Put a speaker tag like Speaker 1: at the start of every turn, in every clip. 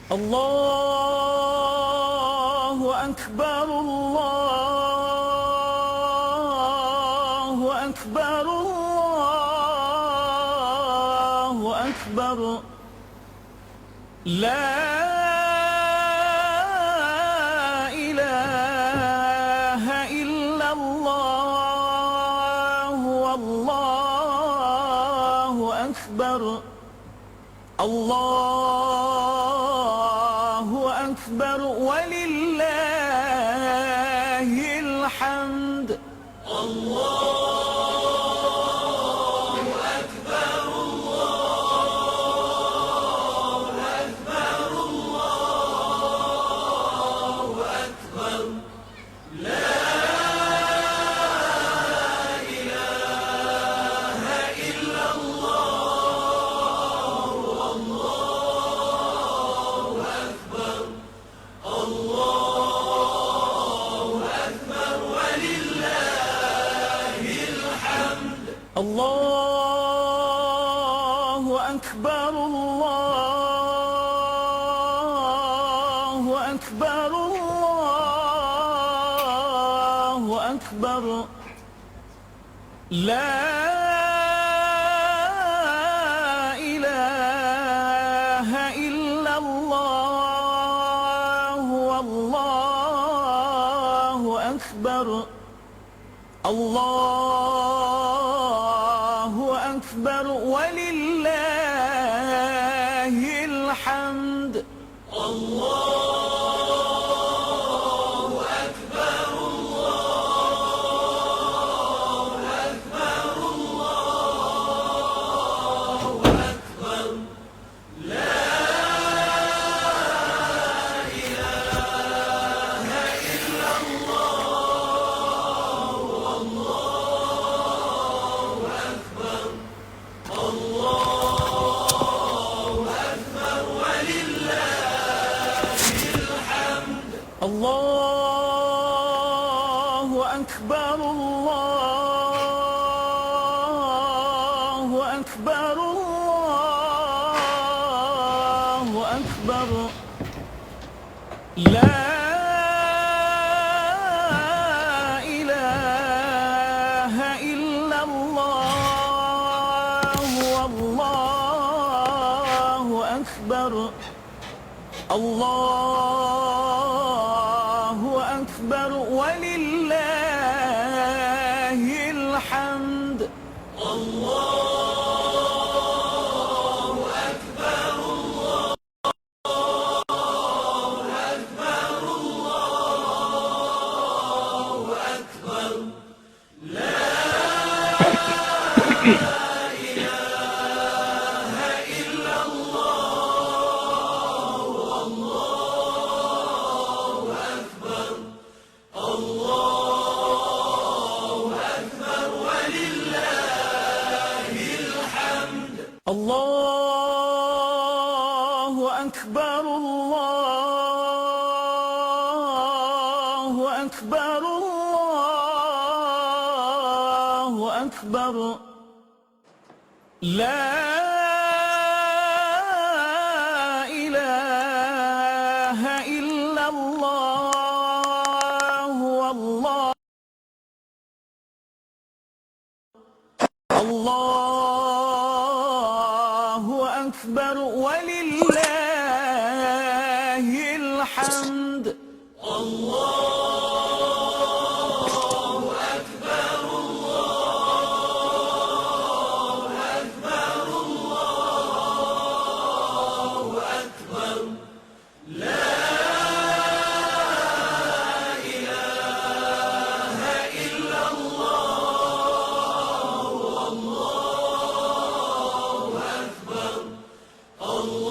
Speaker 1: الله أكبر الله أكبر الله أكبر لا إله إلا الله والله أكبر الله أكبر ولله الحمد الله أكبر الله أكبر الله أكبر لا إله إلا الله والله أكبر الله أكبر ولله الحمد الله أكبر الله أكبر الله أكبر لا إله إلا الله والله أكبر الله أكبر ولله الحمد الله أكبر الله أكبر الله أكبر لا إله إلا الله والله أكبر الله أكبر ولله الحمد الله أكبر الله أكبر الله أكبر لا إله إلا الله والله أكبر الله أكبر ولله الحمد الله أكبر الله أكبر الله أكبر لا إله إلا الله والله أكبر الله أكبر ولله الحمد الله أكبر الله أكبر الله أكبر لا إله إلا الله والله الله أكبر ولله الحمد الله أكبر الله أكبر الله أكبر لا إله إلا الله والله أكبر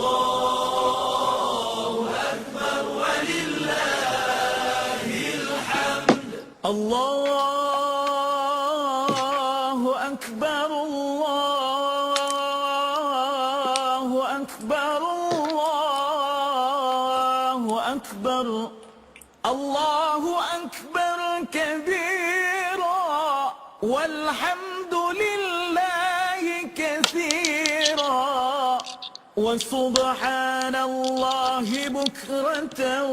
Speaker 1: الله أكبر ولله الحمد الله أكبر الله أكبر الله أكبر الله أكبر كبيرا والحمد لله كثيرا وسبحان الله بكرة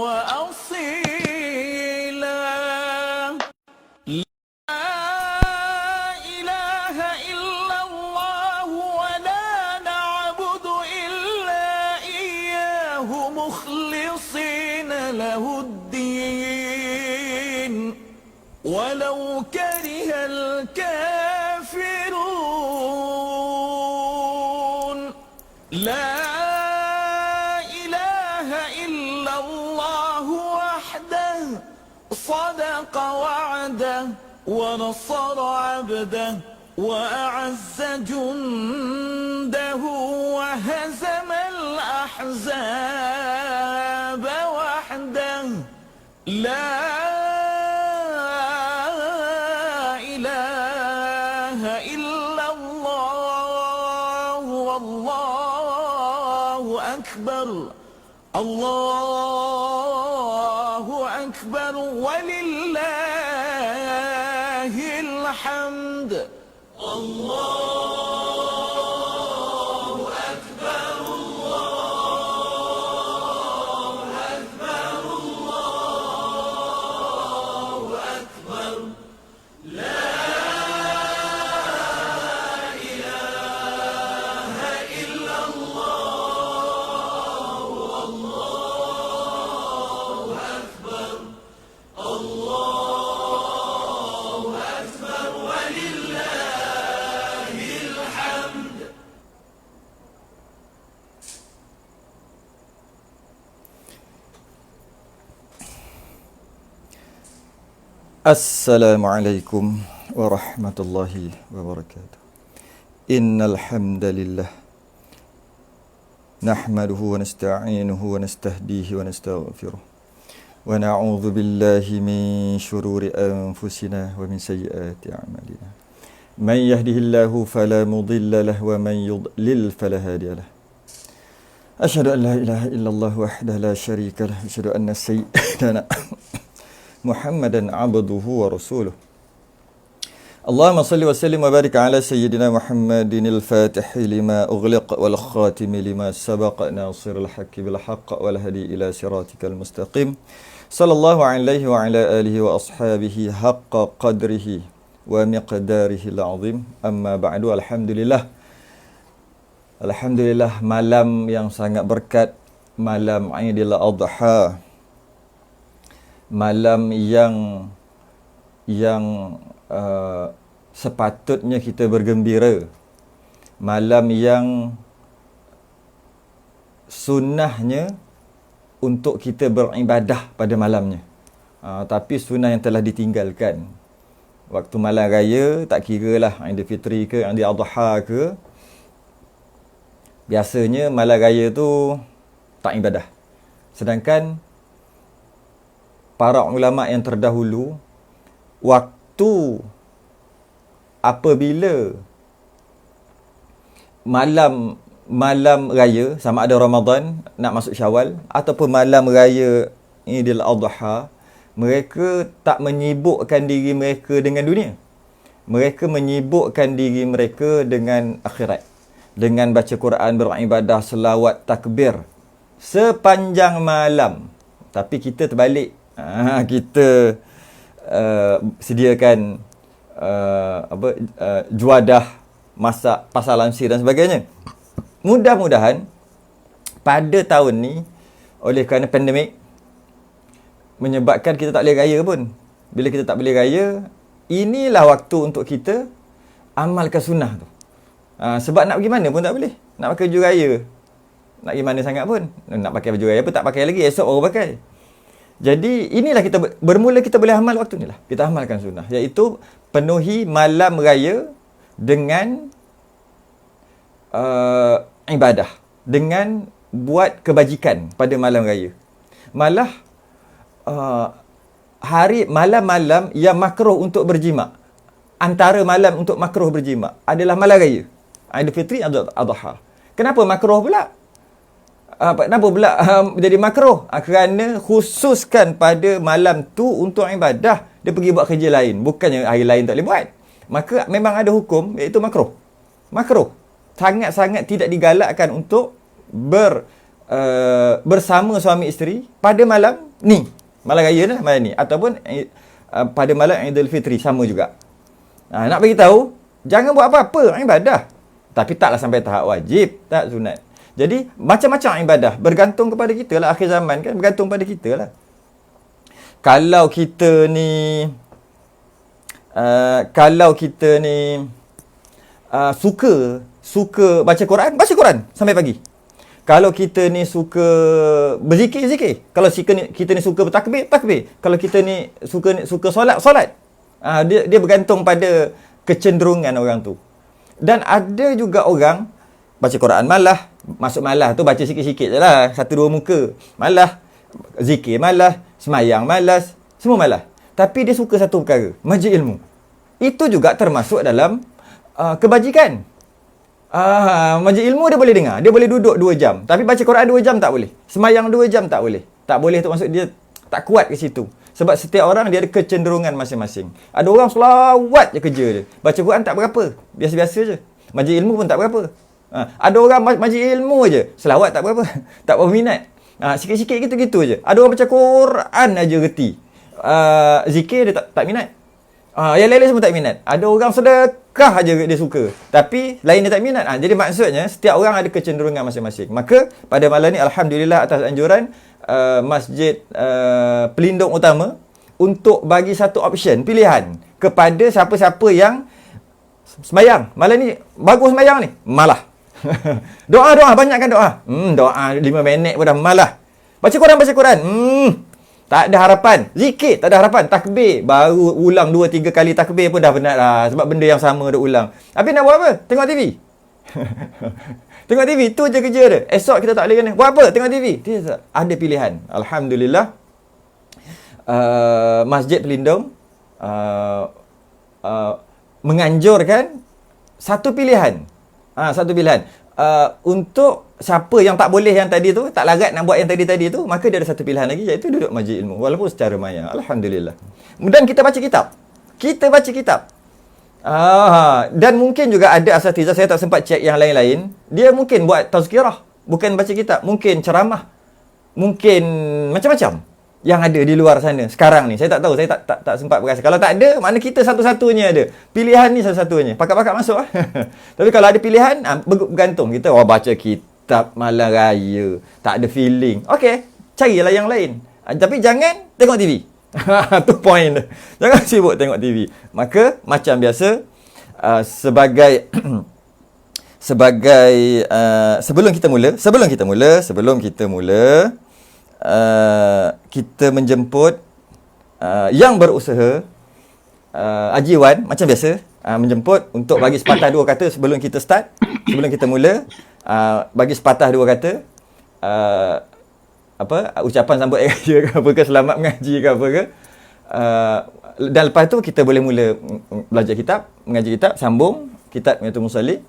Speaker 1: وأصيلا لا إله إلا الله ولا نعبد إلا إياه مخلصين له الدين ولو كره الكافرون لا إله إلا الله وحده صدق وعده ونصر عبده وأعز جنده وهزم الأحزاب وحده لا إله إلا الله والله أكبر الله أكبر ولله الحمد الله أكبر الله أكبر الله أكبر لا إله إلا الله والله أكبر الله أكبر ولله الحمد.
Speaker 2: Assalamualaikum warahmatullahi wabarakatuh. Innal hamdalillah nahmaduhu wa nasta'inuhu wa nastahdihi wa nastaghfiruh. Wa na'udzu billahi min shururi anfusina wa min sayyiati a'malina. Man yahdihillahu fala mudilla lahu wa man yudlil fala hadiya lahu. Asyhadu an la ilaha illallah wahdahu la syarika lahu wa asyhadu anna sayyidana Muhammadan abduhu wa rasuluh. Allahumma salli wa sallim wa barik ala sayyidina Muhammadin al-fatihi lima ughliq wal khatimi lima sabaq nasiril haqqi bil haqq wal hadi ila siratikal mustaqim. Sallallahu alaihi wa ala alihi wa ashabihi haqqa qadrihi wa miqdarihi al-azim. Amma ba'du, alhamdulillah. Alhamdulillah, malam yang sangat berkat, malam Aidil Adha. Malam yang sepatutnya kita bergembira. Malam yang sunnahnya untuk kita beribadah pada malamnya. Tapi sunnah yang telah ditinggalkan. Waktu malam raya, tak kira lah Aidil Fitri ke, Aidil Adha ke, biasanya malam raya tu tak ibadah. Sedangkan para ulama yang terdahulu, waktu apabila malam raya, sama ada Ramadan nak masuk Syawal ataupun malam raya Idul Adha, mereka tak menyibukkan diri mereka dengan dunia. Mereka menyibukkan diri mereka dengan akhirat, dengan baca Quran, beribadah, selawat, takbir sepanjang malam. Tapi kita terbalik. Kita sediakan juadah, masak, pasar lansir dan sebagainya. Mudah-mudahan pada tahun ni, oleh kerana pandemik menyebabkan kita tak boleh raya pun. Bila kita tak boleh raya, inilah waktu untuk kita amalkan sunnah tu. Sebab nak pergi mana pun tak boleh. Nak pakai baju raya, nak pergi mana sangat pun. Nak pakai baju raya pun tak pakai lagi, esok baru pakai. Jadi inilah kita bermula kita boleh amal waktu ni lah. Kita amalkan sunnah, iaitu penuhi malam raya dengan ibadah, dengan buat kebajikan pada malam raya. Malah malam-malam yang makruh untuk berjima, antara malam untuk makruh berjima adalah malam raya Aidil Fitri, Aidil Adha. Kenapa makruh pula? Kenapa pula jadi makruh? Kerana khususkan pada malam tu untuk ibadah, dia pergi buat kerja lain, bukannya hari lain tak boleh buat. Maka memang ada hukum, iaitu makruh. Makruh. sangat-sangat tidak digalakkan untuk bersama suami isteri pada malam ni, malam raya lah malam ni, ataupun pada malam Aidil Fitri sama juga. Nak bagi tahu, jangan buat apa-apa ibadah, tapi taklah sampai tahap wajib, tak sunat. Jadi macam-macam ibadah bergantung kepada kita lah, akhir zaman kan bergantung pada kita lah. Kalau kita ni suka baca Quran sampai pagi. Kalau kita ni suka berzikir, zikir. Kalau kita ni suka bertakbir, takbir. Kalau kita ni suka solat. Dia bergantung pada kecenderungan orang tu. Dan ada juga orang baca Quran malah, masuk malah tu baca sikit-sikit je lah, 1-2 muka. Malah, zikir malah, semayang malas, semua malah. Tapi dia suka satu perkara, majlis ilmu. Itu juga termasuk dalam kebajikan. Majlis ilmu dia boleh dengar, dia boleh duduk 2 jam. Tapi baca Quran 2 jam tak boleh. Semayang 2 jam tak boleh. Tak boleh tu maksud dia tak kuat ke situ. Sebab setiap orang dia ada kecenderungan masing-masing. Ada orang selawat je kerja dia. Baca Quran tak berapa, biasa-biasa je. Majlis ilmu pun tak berapa. Ada orang majlis ilmu je, selawat tak berapa, tak berapa minat. Sikit-sikit gitu-gitu je. Ada orang baca Quran aja reti. Zikir dia tak minat. Yang lain-lain semua tak minat. Ada orang sedekah aja dia suka, tapi lain dia tak minat. Jadi maksudnya setiap orang ada kecenderungan masing-masing. Maka pada malam ni alhamdulillah atas anjuran Masjid Pelindung Utama untuk bagi satu option, pilihan kepada siapa-siapa yang semayang. Malam ni bagus semayang ni, malah. Doa banyakkan doa. Doa 5 minit pun dah malah. Baca Quran. Tak ada harapan. Zikir tak ada harapan. Takbir baru ulang 2-3 kali takbir pun dah penat lah, sebab benda yang sama dah ulang. Habis nak buat apa? Tengok TV. Tengok TV tu je kerja dia. Esok kita tak boleh kena. Buat apa? Tengok TV. Dia ada pilihan. Alhamdulillah. Masjid Pelindung menganjurkan satu pilihan. Satu pilihan. Untuk siapa yang tak boleh yang tadi tu, tak larat nak buat yang tadi tu, maka dia ada satu pilihan lagi, iaitu duduk majlis ilmu walaupun secara maya. Alhamdulillah. Dan kita baca kitab. Dan mungkin juga ada asatizah, saya tak sempat cek yang lain-lain, dia mungkin buat tazkirah, bukan baca kitab, mungkin ceramah, mungkin macam-macam yang ada di luar sana sekarang ni. Saya tak tahu, saya tak sempat berasa. Kalau tak ada, makna kita satu-satunya ada. Pilihan ni satu-satunya. Pakat-pakat masuk lah. Tapi kalau ada pilihan, bergantung. Kita baca kitab malam raya, tak ada feeling. Okey, carilah yang lain. Tapi jangan tengok TV. Tu point dia. Jangan sibuk tengok TV. Maka macam biasa, sebagai sebelum kita mula kita menjemput yang berusaha, Haji Wan macam biasa menjemput untuk bagi sepatah 2 kata sebelum kita start, sebelum kita mula, bagi sepatah 2 kata, ucapan sambut raya ke apa ke, selamat mengaji ke apa ke, dan lepas tu kita boleh mula belajar kitab, mengaji kitab, sambung kitab Miyatul Musalli,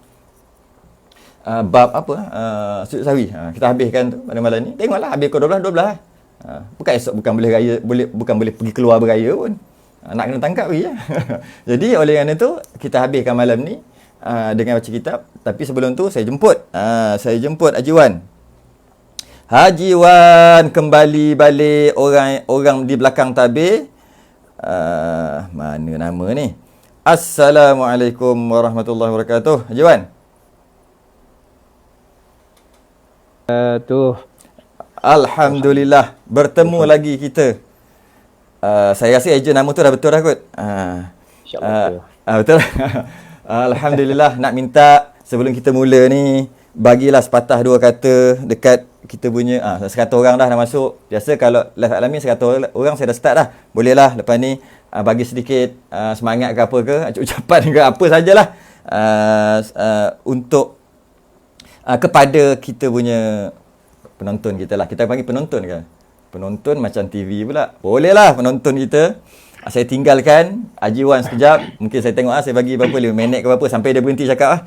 Speaker 2: bab sujud sahwi. Kita habiskan tu pada malam ni. Tengoklah habis ke 12 lah. Bukan esok, bukan boleh pergi keluar beraya pun. Nak kena tangkap lagi. Jadi oleh kerana tu kita habiskan malam ni dengan baca kitab. Tapi sebelum tu saya jemput Haji Wan. Haji Wan kembali balik, orang di belakang tabir. Mana nama ni? Assalamualaikum warahmatullahi wabarakatuh. Haji Wan. Alhamdulillah bertemu lagi kita. Saya rasa ejen nama tu dah betul dah kot. InsyaAllah betul. Alhamdulillah. Nak minta sebelum kita mula ni, bagilah sepatah 2 kata dekat kita punya 100 orang dah masuk. Biasa kalau live alamin 100 orang saya dah start dah. Boleh lah lepas ni bagi sedikit semangat ke apa ke, ucapan ke apa sajalah, untuk kepada kita punya penonton kita lah. Kita panggil penonton ke? Penonton macam TV pula. Boleh lah penonton kita. Saya tinggalkan Haji Wan sekejap. Mungkin saya tengok saya bagi berapa 5 minit ke berapa sampai dia berhenti cakap lah.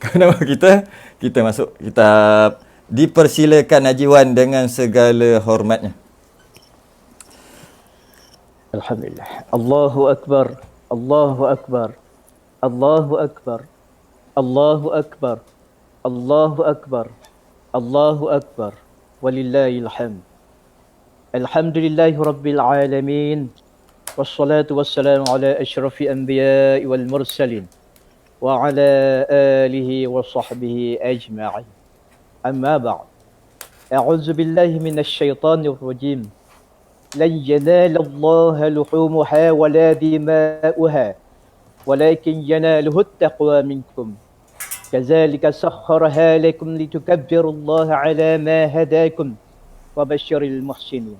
Speaker 2: Kalau nama kita masuk kitab. Dipersilakan Haji Wan dengan segala hormatnya.
Speaker 3: Alhamdulillah. Allahu Akbar. Allahu Akbar. Allahu Akbar. Allahu Akbar, Allahu Akbar, Allahu Akbar, walillahil hamd. Alhamdulillahi Rabbil Alamin. Wassalatu wassalamu ala asyrafil anbiya'i wal mursalin wa ala alihi wa sahbihi ajma'in. Amma ba'd. A'udzu billahi minasy syaithanir rajim. Lan yanalallaha luhumuha wala dima'uha walakin yanaluhu at-taqwa minkum. Kadzalika sakhkharaha lakum litukabbirullaha ala ma hadakum wa basyiril muhsinin.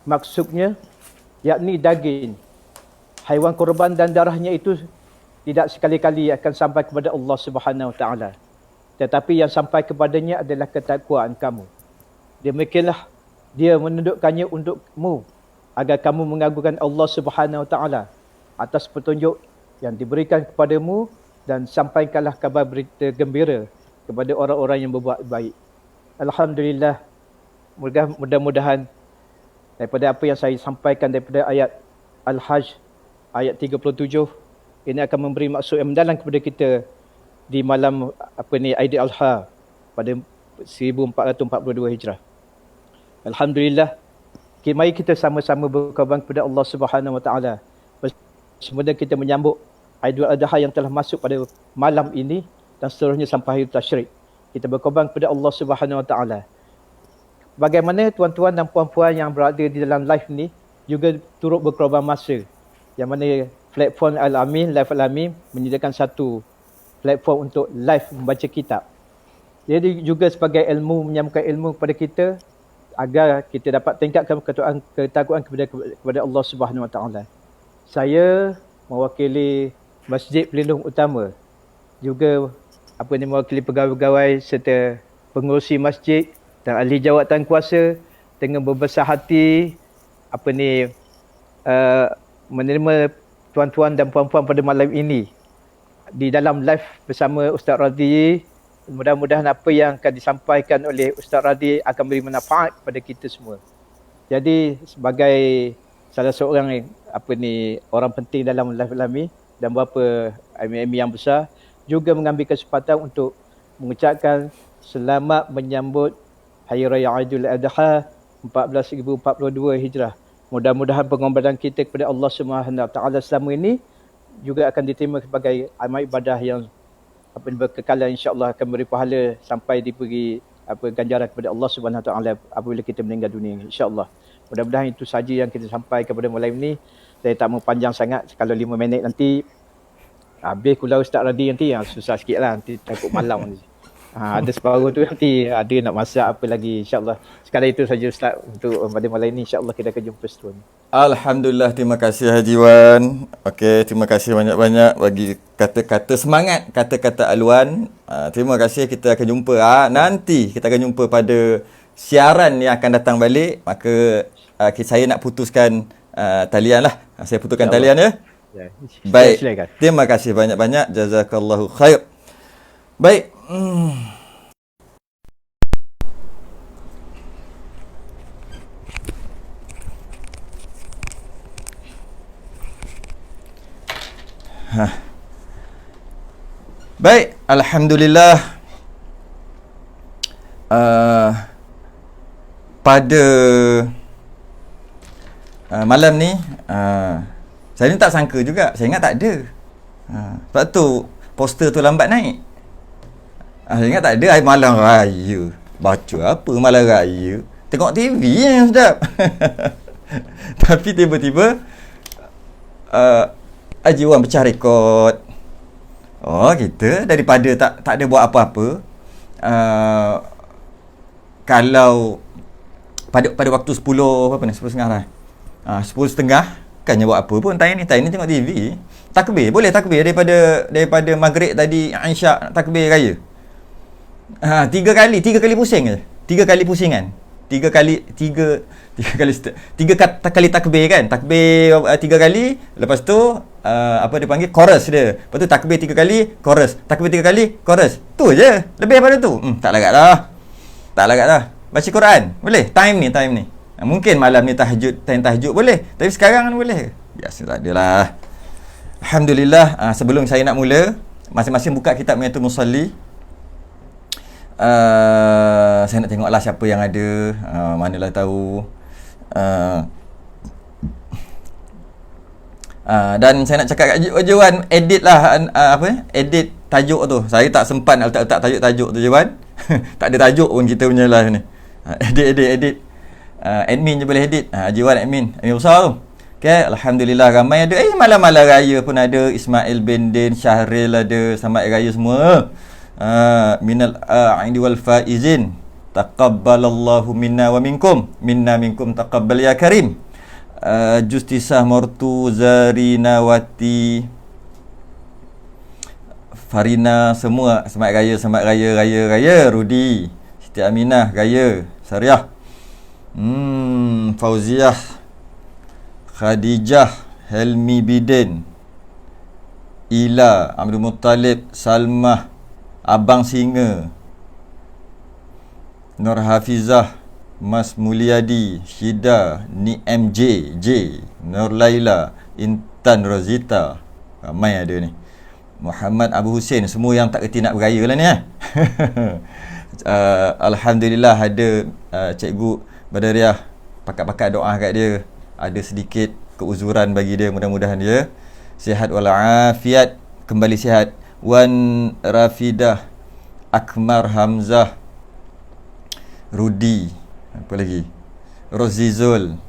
Speaker 3: Maksudnya, yakni daging haiwan korban dan darahnya itu tidak sekali-kali akan sampai kepada Allah Subhanahu Wa Taala. Tetapi yang sampai kepadanya adalah ketakwaan kamu. Demikianlah dia menundukkannya untukmu agar kamu mengagungkan Allah Subhanahu Wa Taala atas petunjuk yang diberikan kepadamu dan sampaikanlah kabar berita gembira kepada orang-orang yang berbuat baik. Alhamdulillah, mudah-mudahan daripada apa yang saya sampaikan daripada ayat Al-Hajj ayat 37 ini akan memberi maksud yang mendalam kepada kita di malam Aidil Adha pada 1442 Hijrah. Alhamdulillah, mari kita sama-sama berkorban kepada Allah Subhanahu Wa Taala. Semoga kita menyambut Aidil Adha yang telah masuk pada malam ini dan seterusnya sampai hari tasyrik. Kita berkorban kepada Allah Subhanahu Wa Taala. Bagaimana tuan-tuan dan puan-puan yang berada di dalam live ni juga turut berkorban masa. Yang mana platform Al-Amin, Live Al-Amin menyediakan satu platform untuk live membaca kitab. Jadi juga sebagai ilmu, menyambungkan ilmu kepada kita agar kita dapat tingkatkan ketakwaan kepada Allah Subhanahu Wa Taala. Saya mewakili Masjid Pelindung Utama, juga mewakili pegawai-pegawai serta pengurusi masjid dan ahli jawatan kuasa dengan berbesar hati menerima tuan-tuan dan puan-puan pada malam ini di dalam live bersama Ustaz Radhi. Mudah-mudahan apa yang akan disampaikan oleh Ustaz Radhi akan beri manfaat kepada kita semua. Jadi sebagai salah seorang orang penting dalam live Al-Amin dan beberapa MMI yang besar, juga mengambil kesempatan untuk mengucapkan selamat menyambut Hari Raya Aidil Adha 1442 Hijrah. Mudah-mudahan pengorbanan kita kepada Allah Subhanahu Wa Taala selama ini juga akan diterima sebagai amal ibadah yang berkekalan, insya-Allah akan beri pahala sampai diberi ganjaran kepada Allah Subhanahu Wa Taala apabila kita meninggal dunia, insya-Allah. Mudah-mudahan itu saja yang kita sampaikan kepada malam ini. Saya tak mau panjang sangat, kalau 5 minit nanti habis kula Ustaz Radhi nanti yang susah sikitlah, nanti takut malam nanti. Ada separuh tu nanti ada nak masak apa lagi, insya-Allah. Sekadar itu saja Ustaz untuk pada malam ini, insya-Allah kita akan jumpa seterusnya.
Speaker 2: Alhamdulillah, terima kasih Haji Wan. Okey, terima kasih banyak-banyak bagi kata-kata semangat, kata-kata Alwan. Terima kasih, kita akan jumpa nanti kita akan jumpa pada siaran yang akan datang balik. Maka saya nak putuskan talian lah. Saya putuskan talian ya. Baik. Terima kasih banyak-banyak. Jazakallahu khair. Baik. Baik, alhamdulillah. Pada malam ni saya ni tak sangka juga. Saya ingat tak ada. Sebab tu poster tu lambat naik. Saya ingat tak ada. Malam raya. Baca apa malam raya? Tengok TV yang sedap. Tapi tiba-tiba Haji Wan pecah rekod. Oh, kita daripada tak ada buat apa-apa. Kalau pada waktu 10 berapa ni? 10.30 lah. 10.30 kannya buat apa pun time ni tengok TV. Takbir, boleh takbir daripada maghrib tadi Isyak takbir raya. 3 kali pusing je. 3 kali pusingan. 3 kali takbir kan. Takbir 3 kali, lepas tu dia panggil chorus dia. Lepas tu takbir 3 kali, chorus. Takbir 3 kali, chorus. Tu je. Lebih daripada tu. Tak larat lah. Baca Quran boleh. Time ni. Mungkin malam ni time tahajud boleh. Tapi sekarang ni boleh. Biasa tak adalah. Alhamdulillah, sebelum saya nak mula, masing-masing buka kitab Miyatul Musalli. Saya nak tengoklah siapa yang ada, manalah tahu. Dan saya nak cakap kat Johan, edit lah edit tajuk tu. Saya tak sempat nak letak tajuk tu Johan. Tak ada tajuk pun kita punya lah ni. Edit. Admin je boleh edit. Johan admin besar tu. Okay, Alhamdulillah ramai ada. Malam-malam raya pun ada. Ismail bin Din, Syahril ada. Selamat raya semua. Minal a'idi wal faizin. Taqabbalallahu minna wa minkum. Minna minkum taqabbal ya karim. Justisah Mortu, Zarina Wati, Farina, semua selamat raya. Rudi, Siti Aminah raya. Sariah, Fauziah, Khadijah, Helmi Bidin, Ila, Abdul Muttalib, Salmah, Abang Singa, Nur Hafizah, Mas Mulyadi, Syida, Ni MJ, Nur Laila, Intan Rozita, ramai ada ni. Muhammad Abu Hussein, semua yang tak kerti nak beraya lah ni. Alhamdulillah ada Cikgu Badariah, pakat-pakat doa kat dia. Ada sedikit keuzuran bagi dia, mudah-mudahan dia sihat walafiat, kembali sihat. Wan Rafidah, Akmar Hamzah, Rudi, apa lagi, Rozizul,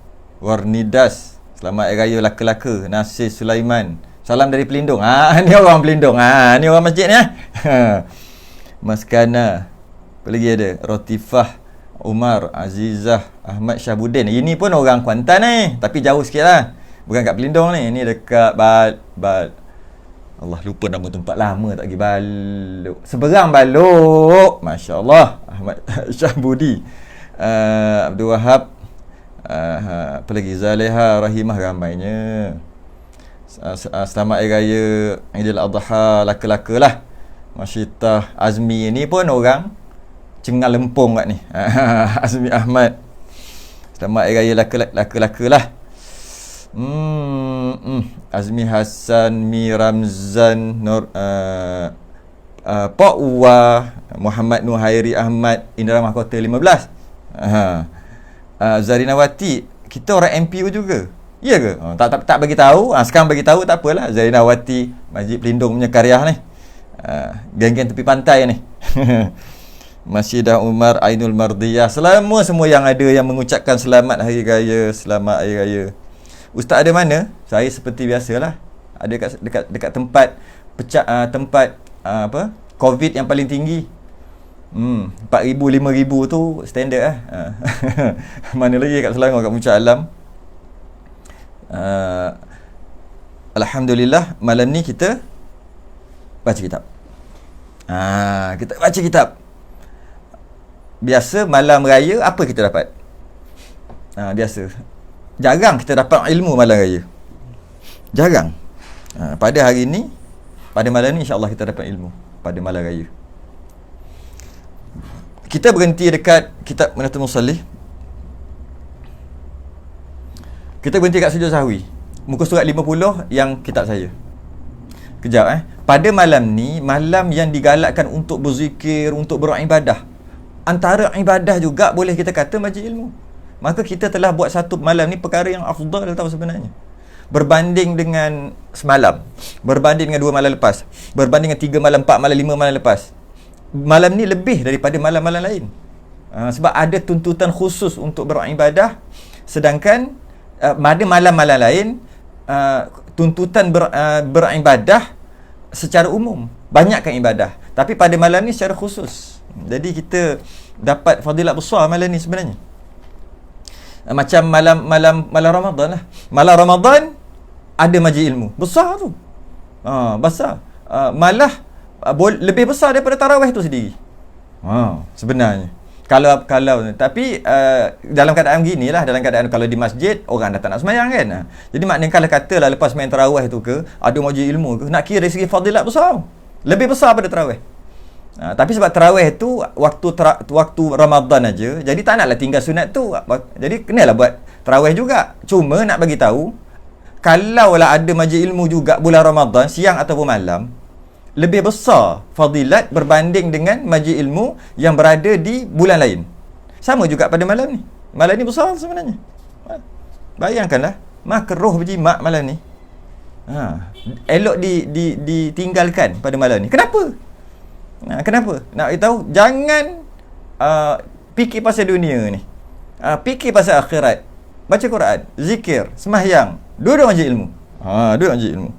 Speaker 2: Warnidas, selamat raya laka-laka. Nasir Sulaiman, salam dari Pelindung. Ni orang Pelindung. Ni orang masjid ni. Mas Kana, apa lagi ada, Rotifah, Umar, Azizah, Ahmad Syahbudin. Ini pun orang Kuantan ni, tapi jauh sikit lah. Bukan kat Pelindung ni. Ini dekat Allah lupa nama tempat lama, tak pergi Balok. Seberang Balok. Masya Allah. Ahmad Syahbudi, Abdul Wahab, apa lagi, Zaleha, Rahimah, ramainya. Selamat raya Aidil Adha laka-laka lah. Masyitah Azmi ni pun orang Cengal Lempung kat ni. Azmi Ahmad, selamat raya laka-laka lah. Azmi Hassan, Mi Ramzan, Nur, Pak Uwa, Muhammad Nuhairi Ahmad, Indra Mahkota 15. Zarina Wati, kita orang MPU juga. Ya ke? Tak bagi tahu. Sekarang bagi tahu tak apalah. Zarina Wati, Masjid Pelindung punya karyah ni. Geng-geng tepi pantai ni. Masyidah Umar, Ainul Mardiyah, semua yang ada yang mengucapkan selamat hari raya, selamat hari raya. Ustaz ada mana? Saya seperti biasalah, ada dekat tempat tempat COVID yang paling tinggi. 4,000 5,000 tu standard lah. Mana lagi kat Selangor, kat Puncak Alam. Alhamdulillah malam ni kita baca kitab. Kita baca kitab. Biasa malam raya apa kita dapat? Biasa jarang kita dapat ilmu malam raya. Jarang. Pada hari ni, pada malam ni insya-Allah kita dapat ilmu pada malam raya. Kita berhenti dekat kitab Miyatul Musalli. Kita berhenti kat sujud sahwi. Muka surat 50 yang kitab saya. Kejap Pada malam ni, malam yang digalakkan untuk berzikir, untuk beribadah. Antara ibadah juga boleh kita kata majlis ilmu. Maka kita telah buat satu malam ni perkara yang afdal tahu sebenarnya. Berbanding dengan semalam, berbanding dengan 2 malam lepas, berbanding dengan 3 malam, 4 malam, 5 malam lepas. Malam ni lebih daripada malam-malam lain. Sebab ada tuntutan khusus untuk beribadah. Sedangkan pada malam-malam lain tuntutan beribadah secara umum, banyakkan ibadah. Tapi pada malam ni secara khusus. Jadi kita dapat fadilat besar malam ni sebenarnya. Macam malam Ramadan lah. Malam Ramadan ada majlis ilmu. Besar tu. Besar. Malah lebih besar daripada tarawih tu sendiri. Sebenarnya. Kalau tapi dalam keadaan ginilah, dalam keadaan kalau di masjid orang dah tak nak sembahyang kan. Jadi maknanya kalau katalah lepas main tarawih tu ke, ada majlis ilmu ke, nak kira dari segi fadilat besar. Lebih besar pada tarawih. Tapi sebab tarawih tu waktu Ramadan aja, jadi tak naklah tinggal sunat tu. Jadi kenalah buat tarawih juga. Cuma nak bagi tahu, kalaulah ada majlis ilmu juga bulan Ramadan, siang ataupun malam, lebih besar fadilat berbanding dengan majlis ilmu yang berada di bulan lain. Sama juga pada malam ni. Malam ni besar sebenarnya. Bayangkanlah, makruh berjimat malam ni. Elok ditinggalkan pada malam ni. Kenapa? Kenapa? Nak beritahu, jangan fikir pasal dunia ni. Fikir pasal akhirat. Baca Quran, zikir, sembahyang, duduk majlis ilmu. Duduk majlis ilmu.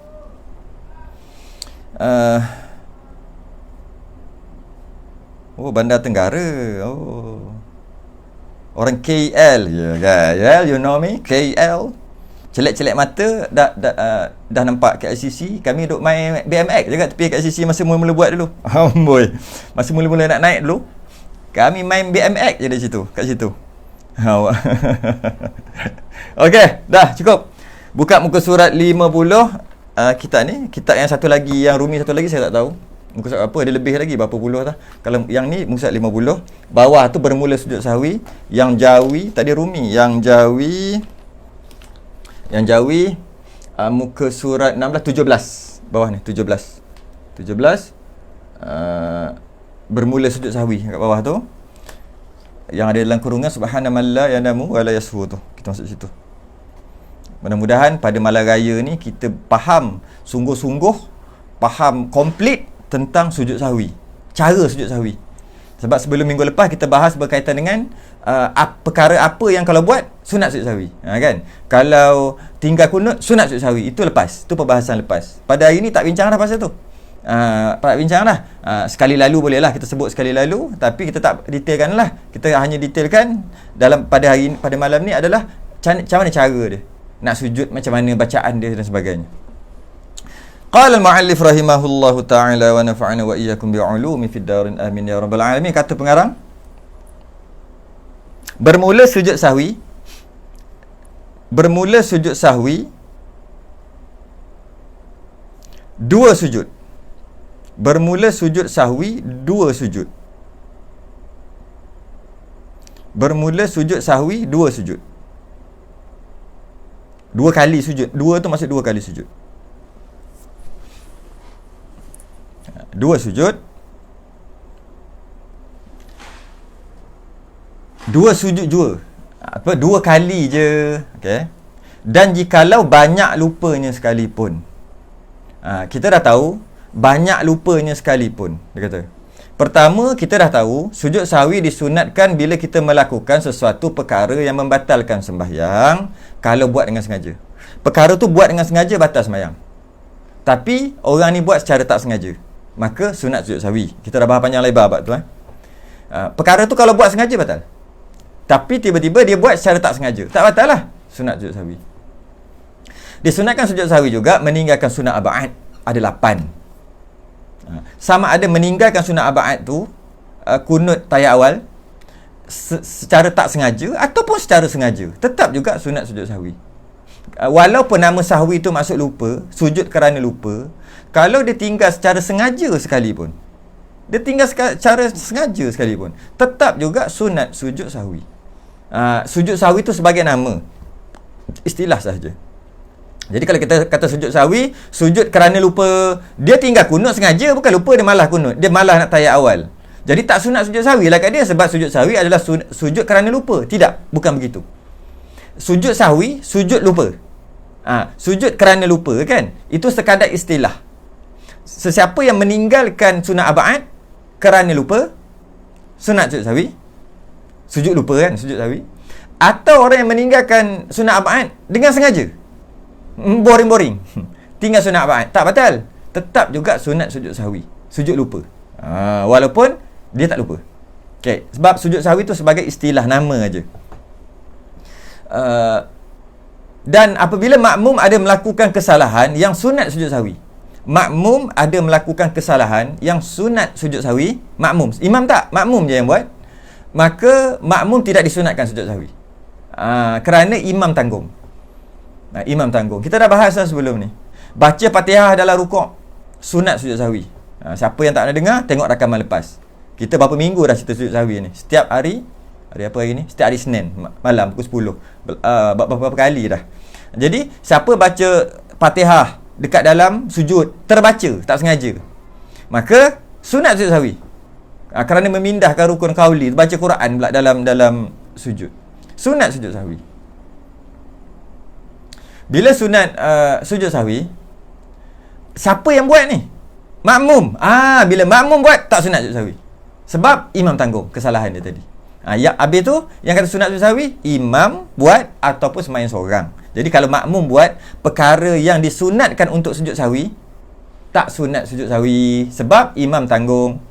Speaker 2: Bandar Tenggara. Orang KL. KL, you know me? KL. Celek-celek mata dah nampak KLCC. Kami duk main BMX juga tepi KLCC masa mula-mula buat dulu. Amboi. Masa mula-mula nak naik dulu, kami main BMX je di situ, kat situ. Okey, dah cukup. Buka muka surat 50. Kita ni, kitab yang satu lagi, yang Rumi satu lagi saya tak tahu. Muka surat apa, ada lebih lagi berapa puluh tah. Kalau yang ni muka surat 50, bawah tu bermula sujud sahwi, yang jawi tadi Rumi, yang jawi muka surat 16 17. Bawah ni 17 bermula sujud sahwi kat bawah tu. Yang ada dalam kurungan subhanaman la yanamu wa la yashu tu. Kita masuk situ. Mudah-mudahan pada malam raya ni kita faham sungguh-sungguh, faham komplit tentang sujud sahwi, cara sujud sahwi. Sebab sebelum minggu lepas kita bahas berkaitan dengan perkara apa yang kalau buat sunat sujud sahwi, kan? Kalau tinggal kunut sunat sujud sahwi, itu lepas, itu perbahasan lepas. Pada hari ni tak bincang dah pasal tu. Tak bincang dah. Sekali lalu boleh lah kita sebut sekali lalu, tapi kita tak detailkan lah. Kita hanya detailkan dalam pada hari ni, pada malam ni adalah macam mana cara dia nak sujud, macam mana bacaan dia dan sebagainya. Qala al-muallif rahimahullahu ta'ala wa nafa'ana wa iyyakum bi'ulumi fid darin amin ya rabbal alamin. Kata pengarang, bermula sujud sahwi dua sujud. Bermula sujud sahwi dua sujud. Bermula sujud sahwi dua sujud. Dua kali sujud. Dua tu maksud dua kali sujud. Dua sujud. Dua sujud jua. Dua kali je. Okay. Dan jikalau banyak lupanya sekalipun. Kita dah tahu, banyak lupanya sekalipun. Dia kata, pertama, kita dah tahu sujud sahwi disunatkan bila kita melakukan sesuatu perkara yang membatalkan sembahyang kalau buat dengan sengaja. Perkara tu buat dengan sengaja batal sembahyang. Tapi orang ni buat secara tak sengaja, maka sunat sujud sahwi. Kita dah bahas panjang lebar bab tu. Perkara tu kalau buat sengaja batal. Tapi tiba-tiba dia buat secara tak sengaja, tak batal lah, sunat sujud sahwi. Disunatkan sujud sahwi juga meninggalkan sunat abad. Ada 8. Sama ada meninggalkan sunat abad tu, kunut tayat awal, secara tak sengaja ataupun secara sengaja, tetap juga sunat sujud sahwi. Walaupun nama sahwi tu maksud lupa, sujud kerana lupa, kalau dia tinggal secara sengaja sekalipun, tetap juga sunat sujud sahwi. Sujud sahwi tu sebagai nama, istilah sahaja. Jadi kalau kita kata sujud sahwi, sujud kerana lupa, dia tinggal kunut sengaja, bukan lupa dia malah kunut, dia malah nak tayat awal. Jadi tak sunat sujud sahwi lah kat dia, sebab sujud sahwi adalah sujud kerana lupa. Tidak, bukan begitu. Sujud sahwi, sujud lupa. Sujud kerana lupa kan, itu sekadar istilah. Sesiapa yang meninggalkan sunat abad kerana lupa, sunat sujud sahwi. Sujud lupa kan, sujud sahwi. Atau orang yang meninggalkan sunat abad dengan sengaja, boring-boring, tinggal sunat abad, tak batal, tetap juga sunat sujud sahwi, sujud lupa. Walaupun dia tak lupa. Okay. Sebab sujud sahwi tu sebagai istilah, nama aja. Dan apabila makmum ada melakukan kesalahan yang sunat sujud sahwi, makmum ada melakukan kesalahan yang sunat sujud sahwi, makmum, imam tak, makmum je yang buat, maka makmum tidak disunatkan sujud sahwi, kerana imam tanggung. Imam tanggung. Kita dah bahas sebelum ni. Baca Fatihah dalam rukuk, sunat sujud sahwi. Siapa yang tak nak dengar, tengok rakaman lepas. Kita berapa minggu dah cerita sujud sahwi ni. Setiap hari apa hari ni? Setiap hari Senin malam pukul 10. Berapa kali dah. Jadi siapa baca Fatihah dekat dalam sujud terbaca, tak sengaja, maka sunat sujud sahwi. Kerana memindahkan rukun qauli, baca Quran pula dalam sujud. Sunat sujud sahwi. Bila sunat sujud sahwi, siapa yang buat ni? Makmum. Bila makmum buat, tak sunat sujud sahwi. Sebab imam tanggung kesalahan dia tadi. Habis tu yang kata sunat sujud sahwi, imam buat ataupun sembahyang seorang. Jadi kalau makmum buat perkara yang disunatkan untuk sujud sahwi, tak sunat sujud sahwi sebab imam tanggung.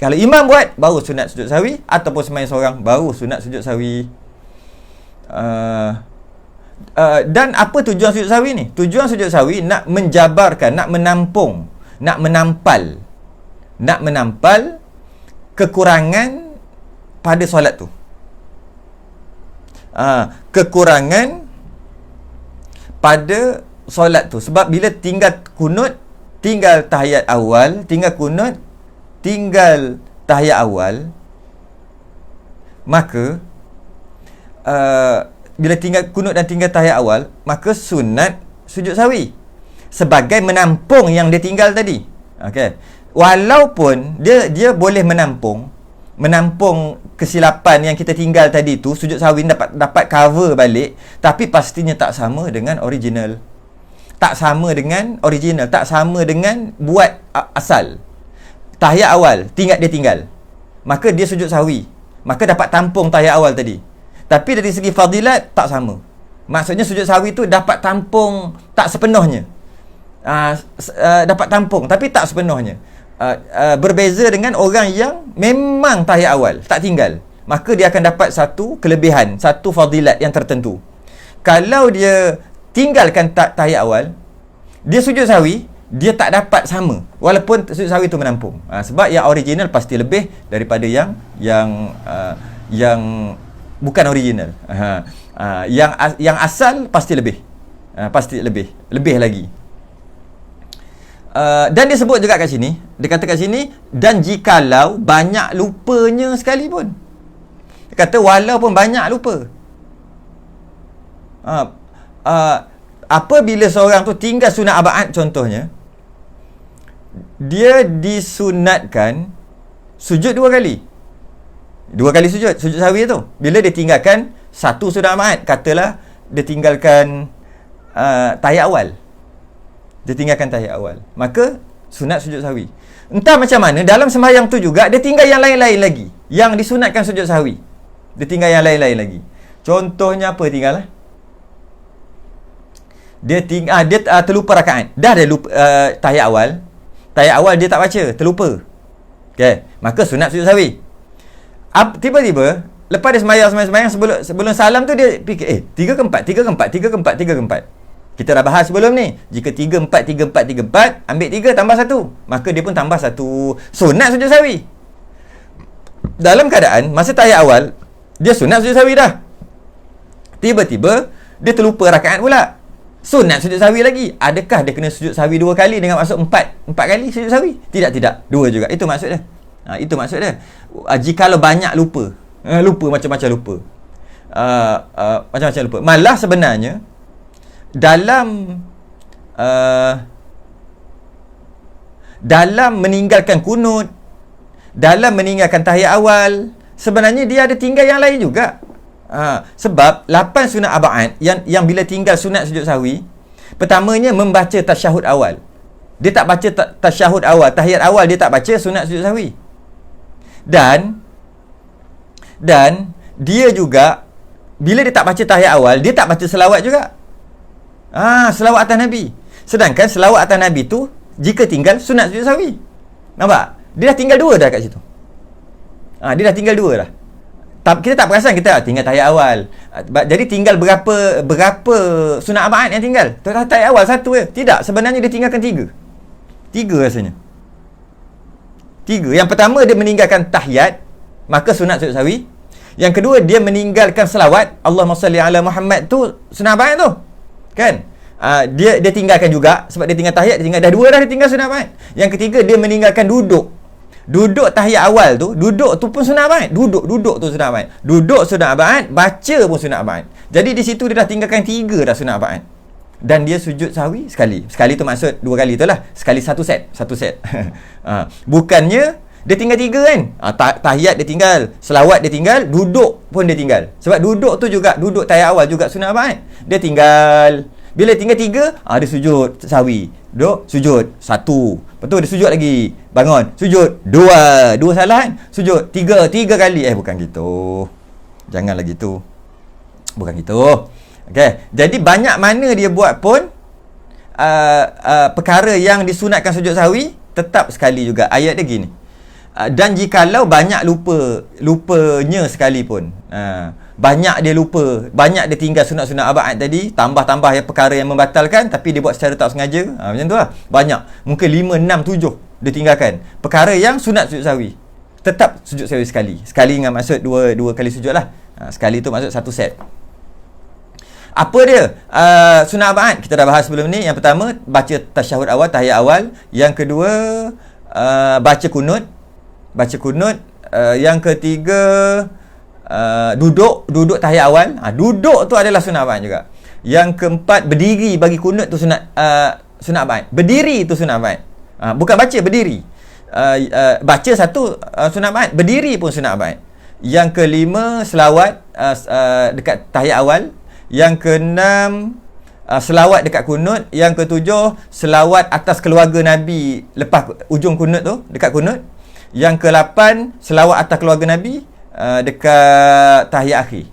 Speaker 2: Kalau imam buat, baru sunat sujud sahwi, ataupun sembahyang seorang, baru sunat sujud sahwi. Dan apa tujuan sujud sahwi ni? Tujuan sujud sahwi nak menjabarkan, nak menampung, nak menampal kekurangan pada solat tu. Kekurangan pada solat tu. Sebab bila tinggal kunut, tinggal tahiyat awal, tinggal kunut, tinggal tahiyat awal, maka bila tinggal kunut dan tinggal tahiyat awal, maka sunat sujud sahwi sebagai menampung yang dia tinggal tadi. Okey. Walaupun dia boleh menampung kesilapan yang kita tinggal tadi tu, sujud sahwi dapat cover balik, tapi pastinya tak sama dengan original. Tak sama dengan buat asal. Tahiyat awal dia tinggal, maka dia sujud sahwi, maka dapat tampung tahiyat awal tadi. Tapi dari segi fadilat tak sama. Maksudnya sujud sahwi tu dapat tampung tak sepenuhnya. Dapat tampung tapi tak sepenuhnya. Berbeza dengan orang yang memang tahiyat awal tak tinggal, maka dia akan dapat satu kelebihan, satu fadilat yang tertentu. Kalau dia tinggalkan tahiyat awal, dia sujud sahwi, dia tak dapat sama walaupun sujud sahwi tu menampung. Sebab yang original pasti lebih daripada yang bukan original. Yang asal pasti lebih. Pasti lebih lagi. Dan dia sebut juga kat sini, dia kata kat sini, dan jikalau banyak lupanya sekalipun. Dia kata walaupun banyak lupa. Apabila seorang tu tinggal sunat abaat contohnya, dia disunatkan sujud 2 kali. 2 kali sujud sahwi tu. Bila dia tinggalkan satu sunat abaat, katalah dia tinggalkan tahiyat awal. Maka sunat sujud sahwi. Entah macam mana, dalam sembahyang tu juga dia tinggal yang lain-lain lagi yang disunatkan sujud sahwi. Dia tinggal yang lain-lain lagi. Contohnya apa tinggal? Dia terlupa rakaat. Dah ada lupa tahiyat awal dia tak baca, terlupa. Okey, maka sunat sujud sahwi. Tiba-tiba lepas dia sembahyang sebelum salam tu dia fikir 3 ke 4. Kita dah bahas sebelum ni. Jika 3, 4, ambil 3 tambah 1, maka dia pun tambah 1. Sunat sujud sahwi. Dalam keadaan masa tahiyat awal dia sunat sujud sahwi dah. Tiba-tiba dia terlupa rakaat pula. Sunat sujud sahwi lagi. Adakah dia kena sujud sahwi 2 kali dengan maksud 4 kali sujud sahwi? Tidak. 2 juga. Itu maksud dia. Jikalau banyak lupa. Macam-macam lupa. Macam-macam lupa. Malah sebenarnya dalam meninggalkan kunut, dalam meninggalkan tahiyat awal, sebenarnya dia ada tinggal yang lain juga. Sebab 8 sunat abaat yang bila tinggal sunat sujud sahwi, pertamanya membaca tasyahud awal. Dia tak baca tasyahud awal, tahiyat awal dia tak baca sunat sujud sahwi. Dan dia juga bila dia tak baca tahiyat awal, dia tak baca selawat juga. Selawat atas Nabi. Sedangkan selawat atas Nabi tu jika tinggal sunat sujud sahwi. Nampak? Dia dah tinggal 2 dah kat situ. Dia dah tinggal 2 dah. Kita tak perasan, kita tinggal tahiyat awal. Jadi tinggal berapa sunat abaat yang tinggal? Tahiyat awal 1 je. Tidak, sebenarnya dia tinggalkan 3. 3 rasanya. 3. Yang pertama dia meninggalkan tahiyat, maka sunat sujud sahwi. Yang kedua dia meninggalkan selawat, Allahumma salli ala Muhammad tu sunat abaat tu. Kan? Dia tinggalkan juga sebab dia tinggal tahiyat, dia tinggal dah 2 dah, dia tinggal sunat abaat. Yang ketiga dia meninggalkan duduk. Duduk tahiyat awal tu, duduk tu pun sunat abad. Duduk tu sunat abad. Duduk sunat abad, baca pun sunat abad. Jadi di situ dia dah tinggalkan 3 dah sunat abad. Dan dia sujud sahwi sekali. Sekali tu maksud 2 kali tu lah. Sekali satu set. Bukannya dia tinggal 3 kan. Tahiyat dia tinggal, selawat dia tinggal, duduk pun dia tinggal. Sebab duduk tu juga, duduk tahiyat awal juga sunat abad. Dia tinggal, bila tinggal 3, dia sujud sahwi. Duduk, sujud 1. Lepas tu dia sujud lagi. Bangun, sujud 2. 2 salah kan? Sujud 3 kali. Bukan gitu. Janganlah gitu. Bukan gitu. Okey. Jadi banyak mana dia buat pun perkara yang disunatkan sujud sahwi tetap sekali juga. Ayat dia gini. Dan jikalau banyak lupanya sekalipun. Banyak dia lupa, banyak dia tinggal sunat-sunat abad tadi, tambah-tambah yang perkara yang membatalkan, tapi dia buat secara tak sengaja, macam tu lah. Banyak, mungkin 5, 6, 7 dia tinggalkan perkara yang sunat sujud sahwi, tetap sujud sahwi sekali dengan maksud dua kali sujud lah. Sekali tu maksud satu set. Apa dia sunat abad? Kita dah bahas sebelum ni. Yang pertama, baca tasyahud awal, tahiyat awal. Yang kedua, baca kunut. Yang ketiga, duduk tahiyat awal. Duduk tu adalah sunat abad juga. Yang keempat, berdiri bagi kunut tu sunat abad. Berdiri tu sunat abad. Bukan baca, berdiri. Baca satu sunat abad, berdiri pun sunat abad. Yang kelima, selawat dekat tahiyat awal. Yang keenam, selawat dekat kunut. Yang ketujuh, selawat atas keluarga Nabi lepas ujung kunut tu, dekat kunut. Yang ke-8, selawat atas keluarga Nabi dekat tahiyat akhir.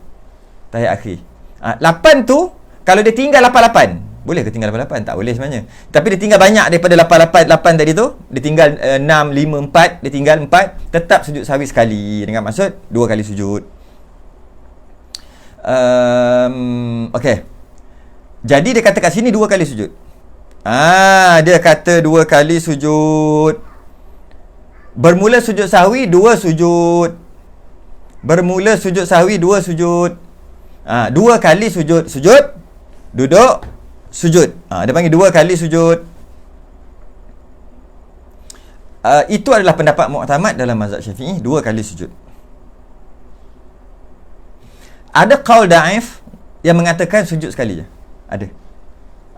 Speaker 2: 8 tu, kalau dia tinggal 88, boleh ke tinggal 88? Tak boleh sebenarnya. Tapi dia tinggal banyak daripada 8 tadi tu. Dia tinggal 6, 5, 4. Dia tinggal 4. Tetap sujud sahwi sekali. Dengan maksud 2 kali sujud. Okey. Jadi dia kata kat sini 2 kali sujud. Dia kata 2 kali sujud. Bermula sujud sahwi 2 sujud. Bermula sujud sahwi 2 sujud. 2 kali sujud. Duduk, sujud. Dia panggil 2 kali sujud. Itu adalah pendapat mu'tamad dalam mazhab Syafi'i, 2 kali sujud. Ada qaul da'if yang mengatakan sujud sekali je.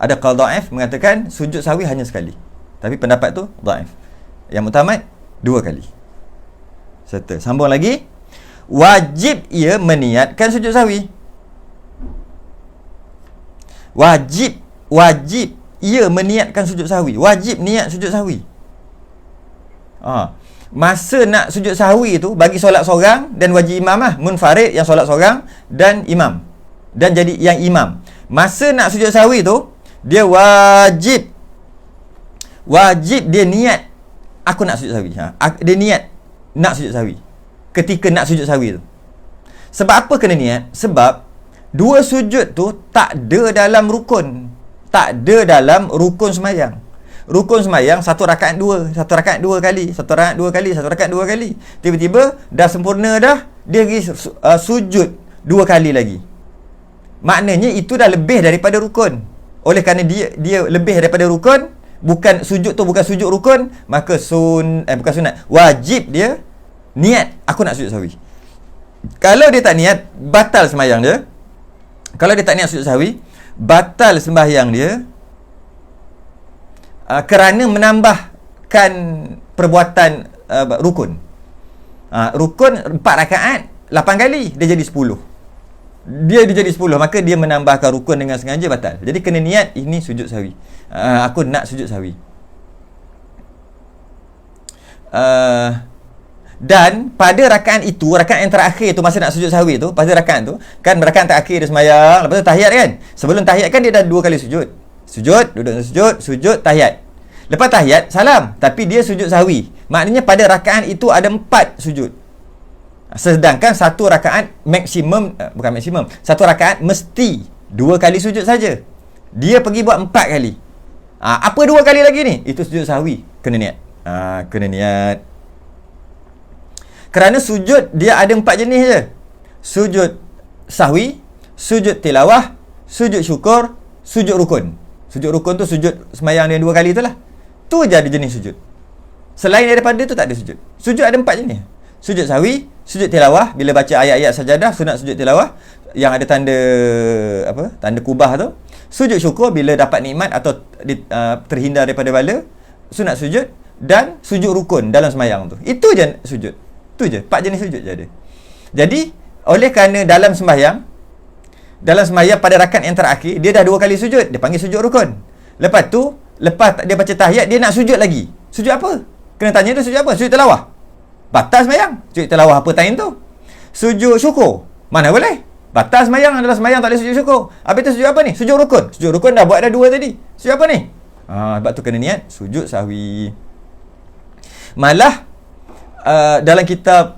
Speaker 2: Ada qaul da'if mengatakan sujud sahwi hanya sekali. Tapi pendapat tu da'if. Yang mu'tamad 2 kali. Serta sambung lagi, wajib ia meniatkan sujud sahwi. Wajib ia meniatkan sujud sahwi. Wajib niat sujud sahwi. Masa nak sujud sahwi tu, bagi solat seorang dan wajib imam lah, munfarid yang solat seorang dan imam, dan jadi yang imam. Masa nak sujud sahwi tu, dia wajib dia niat, aku nak sujud sahwi. Dia niat nak sujud sahwi ketika nak sujud sahwi tu. Sebab apa kena niat? Sebab 2 sujud tu tak ada dalam rukun. Tak ada dalam rukun sembahyang. Rukun sembahyang 1 rakaat 2, 1 rakaat 2 kali, 1 rakaat 2 kali, 1 rakaat 2 kali. Tiba-tiba dah sempurna dah, dia pergi sujud 2 kali lagi. Maknanya itu dah lebih daripada rukun. Oleh kerana dia lebih daripada rukun, bukan sujud tu bukan sujud rukun, maka bukan sunat, wajib dia niat aku nak sujud sahwi. Kalau dia tak niat, batal sembahyang dia. Kalau dia tak niat sujud sahwi, batal sembahyang dia, kerana menambahkan perbuatan rukun. Rukun 4 rakaat 8 kali, dia jadi 10. Dia jadi 10, maka dia menambahkan rukun dengan sengaja, batal. Jadi kena niat, ini sujud sahwi. Aku nak sujud sahwi. Dan pada rakaat itu, rakaat yang terakhir tu, masa nak sujud sahwi tu, pada rakaat tu, kan rakaat terakhir dia sembahyang, lepas tu tahiyat kan. Sebelum tahiyat kan dia dah 2 kali sujud. Sujud, duduk sujud, tahiyat. Lepas tahiyat, salam. Tapi dia sujud sahwi. Maknanya pada rakaat itu ada 4 sujud. Sedangkan 1 rakaat maksimum, bukan maksimum, 1 rakaat mesti 2 kali sujud saja. Dia pergi buat 4 kali. Apa 2 kali lagi ni? Itu sujud sahwi. Kena niat. Kena niat. Kerana sujud dia ada 4 jenis je. Sujud sahwi, sujud tilawah, sujud syukur, sujud rukun. Sujud rukun tu sujud sembahyang dia 2 kali tu lah. Tu je ada jenis sujud. Selain daripada itu tak ada sujud. Sujud ada 4 jenis. Sujud sahwi, sujud tilawah bila baca ayat-ayat sajadah, sunat sujud tilawah yang ada tanda tanda kubah tu. Sujud syukur bila dapat nikmat atau terhindar daripada bala, sunat sujud, dan sujud rukun dalam sembahyang tu. Itu je sujud. Tu je, 4 jenis sujud je ada. Jadi, oleh kerana dalam sembahyang pada rakaat yang terakhir dia dah 2 kali sujud, dia panggil sujud rukun. Lepas tu, lepas dia baca tahiyat, dia nak sujud lagi. Sujud apa? Kena tanya dia sujud apa? Sujud tilawah. Batal sembahyang. Sujud tilawah apa time tu? Sujud syukur. Mana boleh? Batal sembahyang, adalah sembahyang tak boleh sujud syukur. Habis tu sujud apa ni? Sujud rukun. Sujud rukun dah buat dah 2 tadi. Sujud apa ni? Sebab tu kena niat sujud sahwi. Malah dalam kitab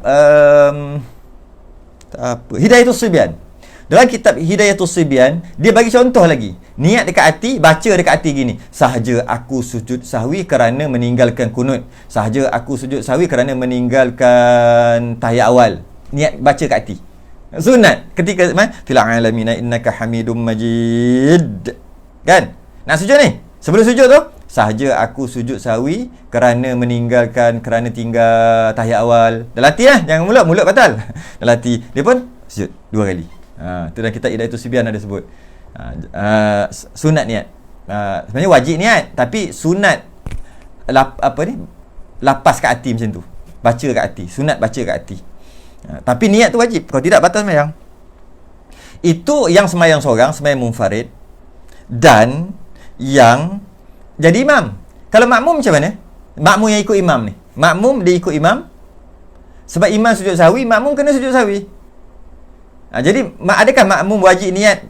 Speaker 2: Hidayatul Sibyan. Dalam kitab Hidayatul Sibyan, dia bagi contoh lagi. Niat dekat hati, baca dekat hati gini. Sahaja aku sujud sahwi kerana meninggalkan kunut. Sahaja aku sujud sahwi kerana meninggalkan tahiyat awal. Niat baca kat hati. Sunat ketika fil alamin innaka hamidum majid. Kan? Nak sujud ni? Sebelum sujud tu, sahaja aku sujud sahwi kerana tinggal tahiyat awal. Dah latih lah, jangan mulut batal. Dah latih. Dia pun sujud 2 kali. Tu dalam kitab Hidayatul Sibyan ada sebut. Sunat niat. Sebenarnya wajib niat, tapi sunat lapas kat hati macam tu. Baca kat hati, sunat baca kat hati. Tapi niat tu wajib. Kalau tidak batal sembahyang. Itu yang sembahyang seorang, sembahyang munfarid, dan yang jadi imam. Kalau makmum macam mana? Makmum yang ikut imam ni. Makmum dia ikut imam. Sebab imam sujud sahwi, makmum kena sujud sahwi. Jadi adakah makmum wajib niat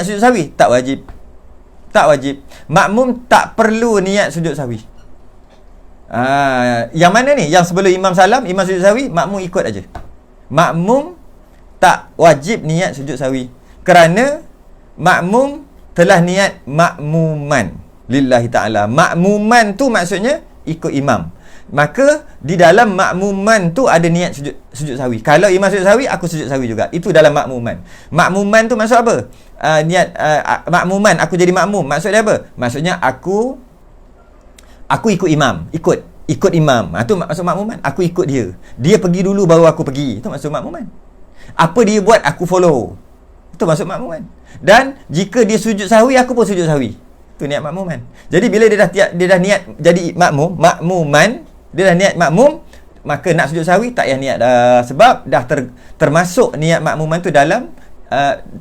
Speaker 2: sujud sahwi? Tak wajib. Tak wajib. Makmum tak perlu niat sujud sahwi. Yang mana ni? Yang sebelum imam salam, imam sujud sahwi, makmum ikut aja. Makmum tak wajib niat sujud sahwi kerana makmum telah niat makmuman lillahi ta'ala. Makmuman tu maksudnya ikut imam. Maka di dalam makmuman tu ada niat sujud sahwi. Kalau imam sujud sahwi, aku sujud sahwi juga. Itu dalam makmuman. Makmuman tu maksud apa? Niat makmuman, aku jadi makmum. Maksud dia apa? Maksudnya aku ikut imam. Ikut imam. Itu maksud makmuman. Aku ikut dia. Dia pergi dulu baru aku pergi. Itu maksud makmuman. Apa dia buat, aku follow. Itu maksud makmuman. Dan jika dia sujud sahwi, aku pun sujud sahwi. Itu niat makmuman. Jadi bila dia dah niat jadi makmuman, dia dah niat makmum, maka nak sujud sahwi tak payah niat dah. Sebab dah termasuk niat makmuman tu dalam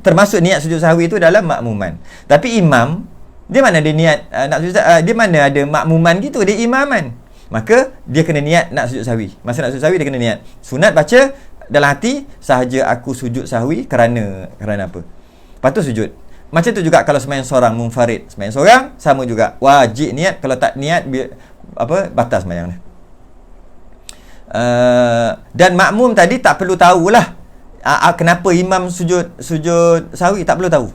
Speaker 2: termasuk niat sujud sahwi tu dalam makmuman. Tapi imam, dia mana ada niat nak sujud dia mana ada makmuman gitu, dia imaman. Maka dia kena niat nak sujud sahwi. Masa nak sujud sahwi dia kena niat. Sunat baca dalam hati, sahaja aku sujud sahwi kerana apa? Lepas tu sujud. Macam tu juga kalau sembahyang seorang munfarid. Sembahyang seorang sama juga. Wajib niat. Kalau tak niat batal sembahyang dia. Dan makmum tadi tak perlu tahulah kenapa imam sujud sahwi, tak perlu tahu.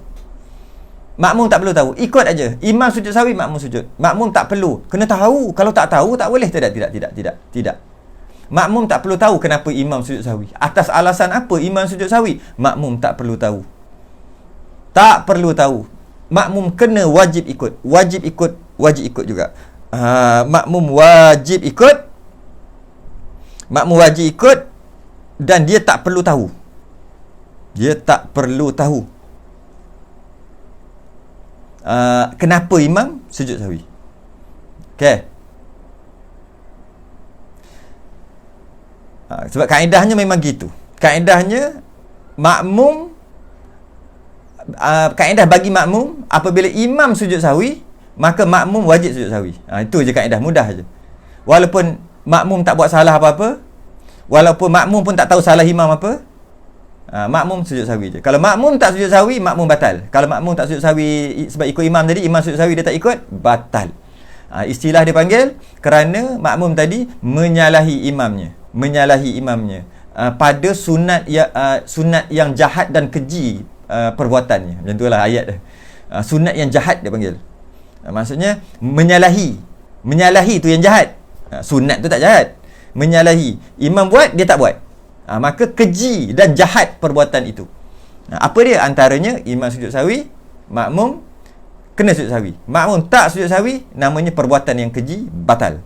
Speaker 2: Makmum tak perlu tahu, ikut aja. Imam sujud sahwi, makmum sujud. Makmum tak perlu, kena tahu. Kalau tak tahu tak boleh. Tidak. Makmum tak perlu tahu kenapa imam sujud sahwi. Atas alasan apa imam sujud sahwi, makmum tak perlu tahu. Tak perlu tahu. Makmum kena wajib ikut. Wajib ikut juga. Makmum wajib ikut. Makmum wajib ikut dan dia tak perlu tahu. Dia tak perlu tahu kenapa imam sujud sahwi. Okey. Sebab kaedahnya memang gitu. Kaedahnya makmum kaedah bagi makmum, apabila imam sujud sahwi, maka makmum wajib sujud sahwi. Itu je kaedah, mudah je. Walaupun makmum tak buat salah apa-apa, walaupun makmum pun tak tahu salah imam apa, makmum sujud sahwi je. Kalau makmum tak sujud sahwi, makmum batal. Kalau makmum tak sujud sahwi sebab ikut imam tadi, imam sujud sahwi dia tak ikut, batal. Istilah dia panggil kerana makmum tadi menyalahi imamnya. Pada sunat yang jahat dan keji perbuatannya. Macam itulah ayat dia. Sunat yang jahat dia panggil. Maksudnya menyalahi tu yang jahat. Sunat tu tak jahat. Menyalahi. Imam buat, dia tak buat. Maka keji dan jahat perbuatan itu. Apa dia? Antaranya imam sujud sahwi, makmum kena sujud sahwi. Makmum tak sujud sahwi, namanya perbuatan yang keji, batal.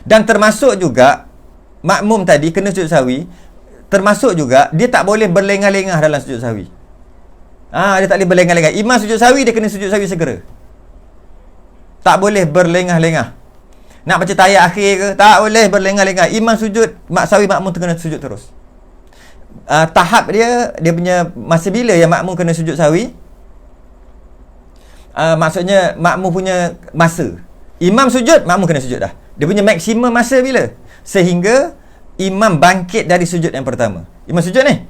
Speaker 2: Dan termasuk juga makmum tadi kena sujud sahwi, termasuk juga dia tak boleh berlengah-lengah dalam sujud sahwi. Dia tak boleh berlengah-lengah. Imam sujud sahwi, dia kena sujud sahwi segera. Tak boleh berlengah-lengah. Nak baca tahiyat akhir ke, tak boleh berlengah-lengah. Imam sujud, sahwi makmum kena sujud terus. Tahap dia punya masa bila yang makmum kena sujud sahwi? Maksudnya makmum punya masa. Imam sujud, makmum kena sujud dah. Dia punya maksimum masa bila? Sehingga imam bangkit dari sujud yang pertama. Imam sujud ni.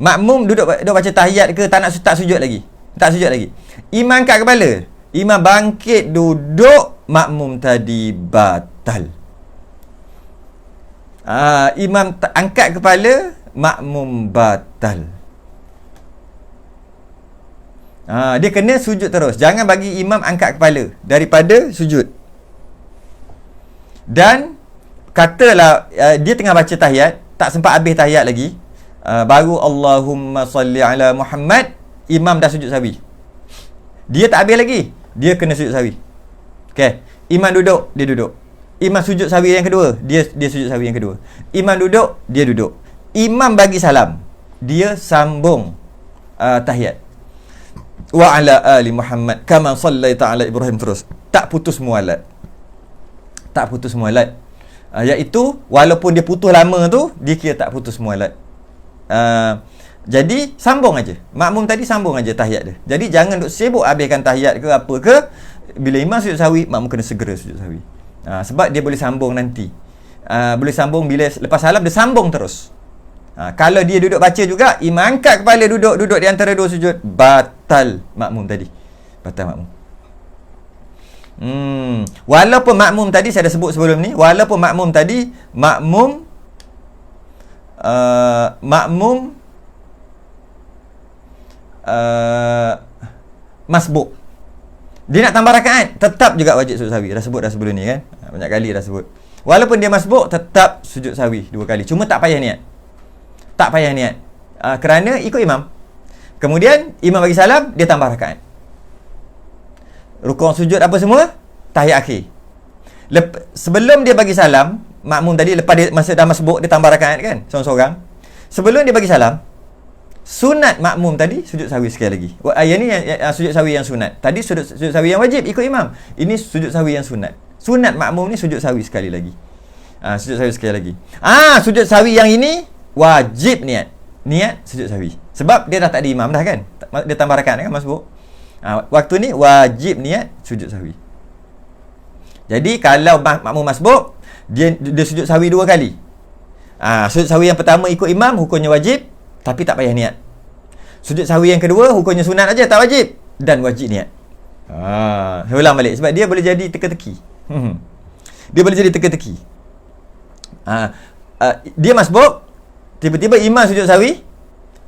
Speaker 2: Makmum duduk baca tahiyat ke, tak sujud lagi. Tak sujud lagi. Imam angkat kepala. Imam bangkit duduk, makmum tadi batal. Imam angkat kepala, makmum batal. Dia kena sujud terus. Jangan bagi imam angkat kepala daripada sujud. Dan katalah dia tengah baca tahiyat, tak sempat habis tahiyat lagi, baru Allahumma salli ala Muhammad, imam dah sujud sahwi. Dia tak habis lagi, dia kena sujud sahwi. Okey, imam duduk, dia duduk. Imam sujud sahwi yang kedua, dia sujud sahwi yang kedua. Imam duduk, dia duduk. Imam bagi salam, dia sambung tahiyat. Wa ala ali Muhammad kama sallaita ala Ibrahim, terus. Tak putus mualat. Iaitu walaupun dia putus lama tu, dia kira tak putus mualat. Jadi sambung aja. Makmum tadi sambung aja tahiyat dia. Jadi jangan duk sibuk habiskan tahiyat ke apa ke. Bila imam sujud sahwi, makmum kena segera sujud sahwi. Sebab dia boleh sambung nanti. Boleh sambung bila lepas salam, dia sambung terus. Kalau dia duduk baca juga, imam angkat kepala duduk di antara dua sujud, batal makmum tadi. Batal makmum. Walaupun makmum tadi, saya dah sebut sebelum ni, walaupun makmum tadi makmum masbuk, dia nak tambah rakaat, tetap juga wajib sujud sahwi. Dah sebut dah sebelum ni kan, banyak kali dah sebut. Walaupun dia masbuk, tetap sujud sahwi 2 kali. Cuma tak payah niat. Kerana ikut imam. Kemudian imam bagi salam, dia tambah rakaat. Rukuk, sujud apa semua, tahiyat akhir. Sebelum dia bagi salam, makmum tadi lepas dia masa dah masbuk, dia tambah rakaat kan, seorang-seorang. Sebelum dia bagi salam, sunat makmum tadi sujud sahwi sekali lagi. Yang ni sujud sahwi yang sunat. Tadi sujud sahwi yang wajib ikut imam. Ini sujud sahwi yang sunat. Sunat makmum ni sujud sahwi sekali lagi. Sujud sahwi sekali lagi. Sujud sahwi yang ini wajib niat sujud sahwi. Sebab dia dah tak ada imam dah kan. Dia tambah rakaat kan masbuk. Waktu ni wajib niat sujud sahwi. Jadi kalau makmum masbuk, dia sujud sahwi 2 kali. Sujud sahwi yang pertama ikut imam, hukumnya wajib, tapi tak payah niat. Sujud sahwi yang kedua, hukumnya sunat aja, tak wajib, dan wajib niat. Saya ulang balik sebab dia boleh jadi teka-teki. Dia boleh jadi teka-teki. Dia masbuk, tiba-tiba imam sujud sahwi,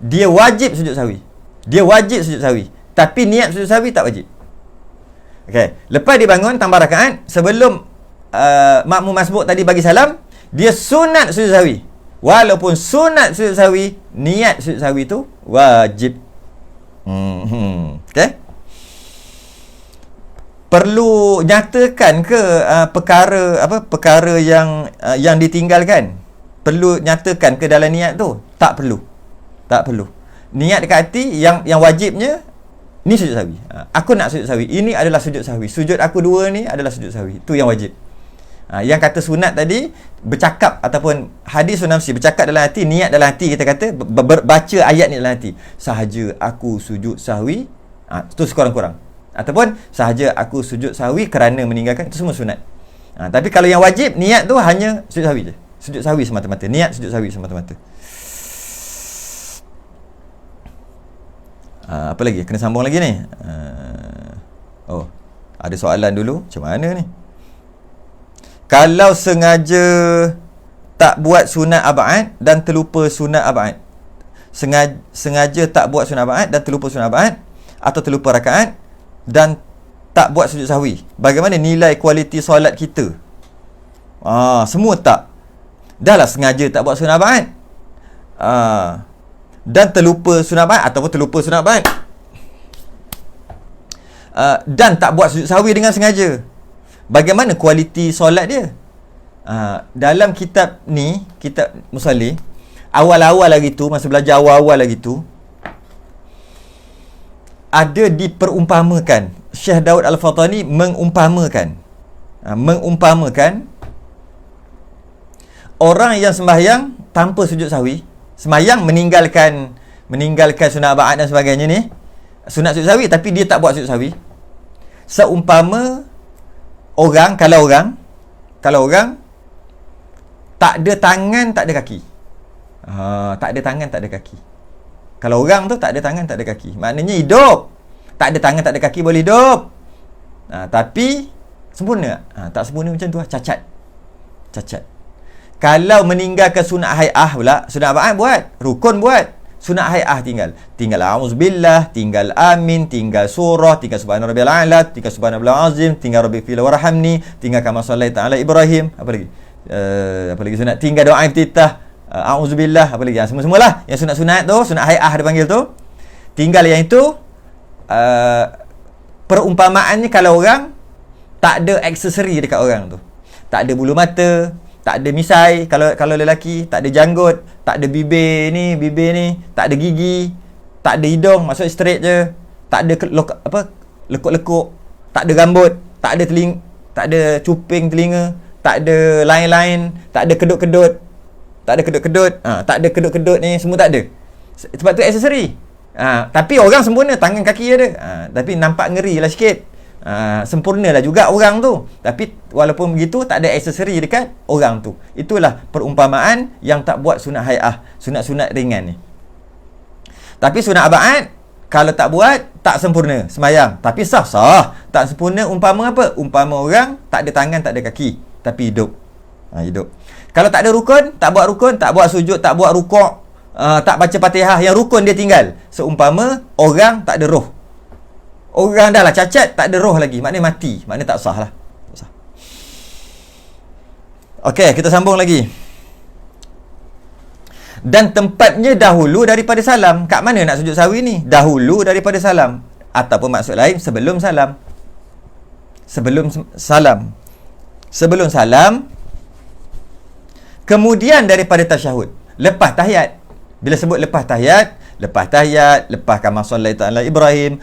Speaker 2: dia wajib sujud sahwi. Tapi niat sujud sahwi tak wajib. Okey, lepas dia bangun tambah rakaat, sebelum makmum masbuk tadi bagi salam, dia sunat sujud sahwi. Walaupun sunat sujud sahwi, niat sujud sahwi tu wajib. Okey? Perlu nyatakan ke perkara yang ditinggalkan? Perlu nyatakan ke dalam niat tu? Tak perlu. Niat dekat hati yang wajibnya ni sujud sahwi. Aku nak sujud sahwi. Ini adalah sujud sahwi. Sujud aku 2 ni adalah sujud sahwi. Itu yang wajib. Yang kata sunat tadi bercakap ataupun hadis nafsi, bercakap dalam hati, niat dalam hati, kita kata baca ayat ni dalam hati. Sahaja aku sujud sahwi, itu sekurang-kurang. Ataupun sahaja aku sujud sahwi kerana meninggalkan, itu semua sunat. Tapi kalau yang wajib, niat tu hanya sujud sahwi je. Sujud sahwi semata-mata. Niat sujud sahwi semata-mata. Apa lagi? Kena sambung lagi ni. Ada soalan dulu. Macam mana ni? Kalau sengaja tak buat sunat ab'ad dan terlupa sunat ab'ad. Sengaja tak buat sunat ab'ad dan terlupa sunat ab'ad, atau terlupa rakaat dan tak buat sujud sahwi, bagaimana nilai kualiti solat kita? Semua tak. Dah lah sengaja tak buat sunat ab'ad, dan terlupa sunat ab'ad ataupun terlupa sunat ab'ad, dan tak buat sujud sahwi dengan sengaja, bagaimana kualiti solat dia? Dalam kitab ni, kitab Musallih, awal-awal lagi tu, masa belajar awal-awal lagi tu, ada diperumpamakan. Syekh Daud Al-Fatani mengumpamakan orang yang sembahyang tanpa sujud sahwi, sembahyang meninggalkan sunat ba'at dan sebagainya ni, sunat sujud sahwi, tapi dia tak buat sujud sahwi, seumpama orang, kalau orang tak ada tangan, tak ada kaki. Tak ada tangan, tak ada kaki. Kalau orang tu tak ada tangan, tak ada kaki, maknanya hidup. Tak ada tangan, tak ada kaki, boleh hidup. Tapi sempurna? Tak sempurna macam tu lah. Cacat. Kalau meninggalkan sunat hai'ah pula, sunat ba'at buat, rukun buat, sunat hai'ah tinggal a'udzubillah, tinggal amin, tinggal surah, tinggal subhana rabbiyal a'la, tinggal subhana rabbiyal azim, tinggal rabbi fil warhamni, tinggal kama sallaita ala Ibrahim, apa lagi sunat, tinggal doa iftitah, a'udzubillah, apa lagi, semua-semualah yang sunat-sunat tu, sunat hai'ah dia panggil tu. Tinggal yang itu. Perumpamaannya kalau orang tak ada aksesori dekat orang tu, tak ada bulu mata, tak ada misai, kalau lelaki tak ada janggut, tak ada bibir ni, tak ada gigi, tak ada hidung, maksud straight je, tak ada lekuk-lekuk, tak ada rambut, tak ada tak ada cuping telinga, tak ada lain-lain, tak ada kedut-kedut, tak ada kedut-kedut ni, semua tak ada. Sebab tu aksesori. Tapi orang sempurna, tangan kaki ada. Tapi nampak ngeri lah sikit. Sempurna lah juga orang tu, tapi walaupun begitu tak ada aksesori dekat orang tu. Itulah perumpamaan yang tak buat sunat hai'ah, sunat-sunat ringan ni. Tapi sunat ba'at, kalau tak buat, tak sempurna sembahyang. Tapi sah. Tak sempurna umpama apa? Umpama orang tak ada tangan, tak ada kaki, tapi hidup. Hidup. Kalau tak ada rukun, tak buat rukun, tak buat sujud, tak buat rukuk, tak baca Fatihah, yang rukun dia tinggal. Seumpama orang tak ada roh. Orang dah lah cacat, tak ada roh lagi, maknanya mati, maknanya tak sah lah. Okey, kita sambung lagi. Dan tempatnya dahulu daripada salam. Kat mana nak sujud sahwi ni? Dahulu daripada salam, ataupun maksud lain sebelum salam. Sebelum salam, kemudian daripada tasyahud, lepas tahiyat. Bila sebut lepas tahiyat, lepas kama sallaita ala Ibrahim,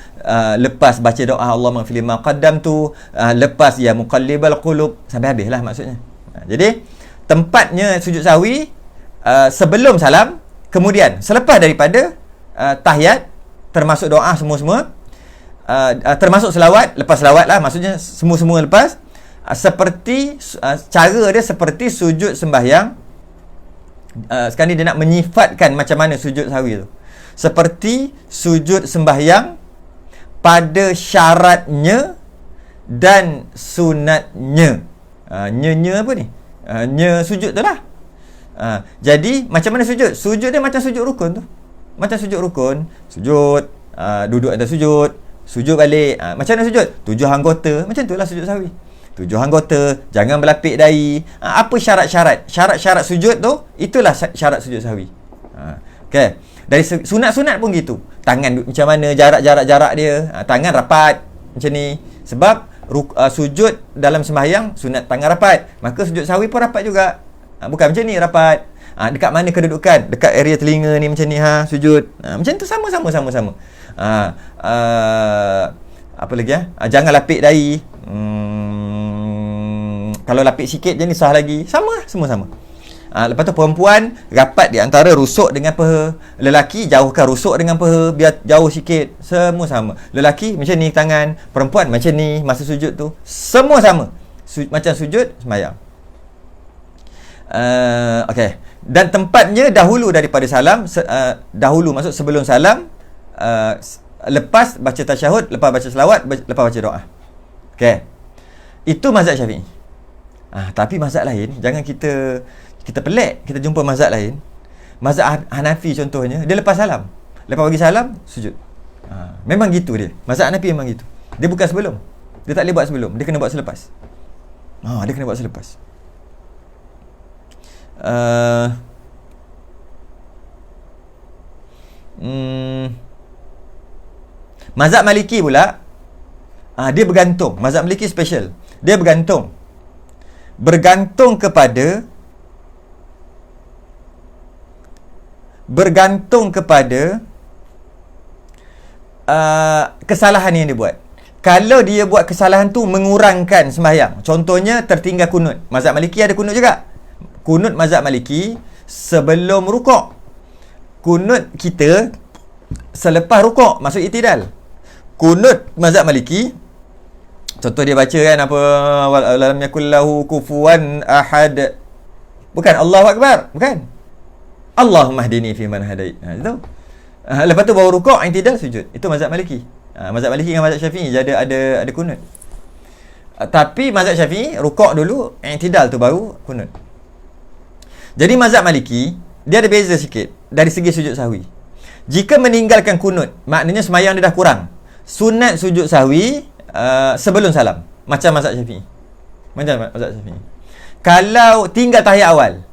Speaker 2: lepas baca doa Allahumma ighfir li ma qaddamtu, lepas ya muqallibal qulub, sampai habislah maksudnya. Jadi tempatnya sujud sahwi sebelum salam, kemudian selepas daripada tahiyat, termasuk doa semua-semua, termasuk selawat, lepas selawat lah maksudnya, semua-semua lepas, seperti cara dia seperti sujud sembahyang. Sekarang ni dia nak menyifatkan macam mana sujud sahwi tu, seperti sujud sembahyang pada syaratnya dan sunatnya. Nya apa ni? Nya sujud tu lah. Jadi macam mana sujud? Sujud dia macam sujud rukun tu. Macam sujud rukun, sujud, duduk atas sujud balik. Macam mana sujud? 7 anggota. Macam tu lah sujud sahwi. 7 anggota, jangan berlapik dahi. Apa syarat-syarat sujud tu, itulah syarat sujud sahwi. Okey. Dari sunat-sunat pun gitu. Tangan macam mana, jarak dia, tangan rapat macam ni. Sebab sujud dalam sembahyang sunat tangan rapat, maka sujud sahwi pun rapat juga. Bukan macam ni rapat. Dekat mana kedudukan? Dekat area telinga ni macam ni sujud. Macam tu sama. Apa lagi jangan lapik dahi. Kalau lapik sikit je ni sah lagi. Semua sama. Lepas tu perempuan rapat di antara rusuk dengan peha. Lelaki jauhkan rusuk dengan peha, biar jauh sikit. Semua sama. Lelaki macam ni tangan, perempuan macam ni masa sujud tu. Semua sama. Macam sujud sembahyang. Okey. Dan tempatnya dahulu daripada salam, dahulu maksud sebelum salam, lepas baca tasyahud, lepas baca selawat, lepas baca doa. Okey. Itu mazhab Syafi'i. Tapi mazhab lain, jangan kita pelik, kita jumpa mazhab lain. Mazhab Hanafi contohnya, dia lepas salam, lepas bagi salam, sujud. Memang gitu dia. Mazhab Hanafi memang gitu. Dia bukan sebelum. Dia tak boleh buat sebelum, dia kena buat selepas. Dia kena buat selepas. Mazhab Maliki pula, dia bergantung. Mazhab Maliki special. Dia bergantung. bergantung kepada kesalahan yang dia buat. Kalau dia buat kesalahan tu mengurangkan sembahyang, contohnya tertinggal kunut. Mazhab Maliki ada kunut juga. Kunut mazhab Maliki sebelum rukuk. Kunut kita selepas rukuk, masuk i'tidal. Kunut mazhab Maliki, contoh dia baca kan apa, lam yakul lahu kufuwan ahad. Bukan Allahu akbar, bukan. Allahumma hdini fi man hadait. Itu. Lepas tu baru rukuk, i'tidal, sujud. Itu mazhab Maliki. Mazhab Maliki dengan mazhab Syafi'i ada kunut. Tapi mazhab Syafi'i rukuk dulu, i'tidal tu baru kunut. Jadi mazhab Maliki dia ada beza sikit dari segi sujud sahwi. Jika meninggalkan kunut, maknanya sembahyang dia dah kurang. Sunat sujud sahwi sebelum salam, macam mazhab Syafi'i. Kalau tinggal tahiyat awal,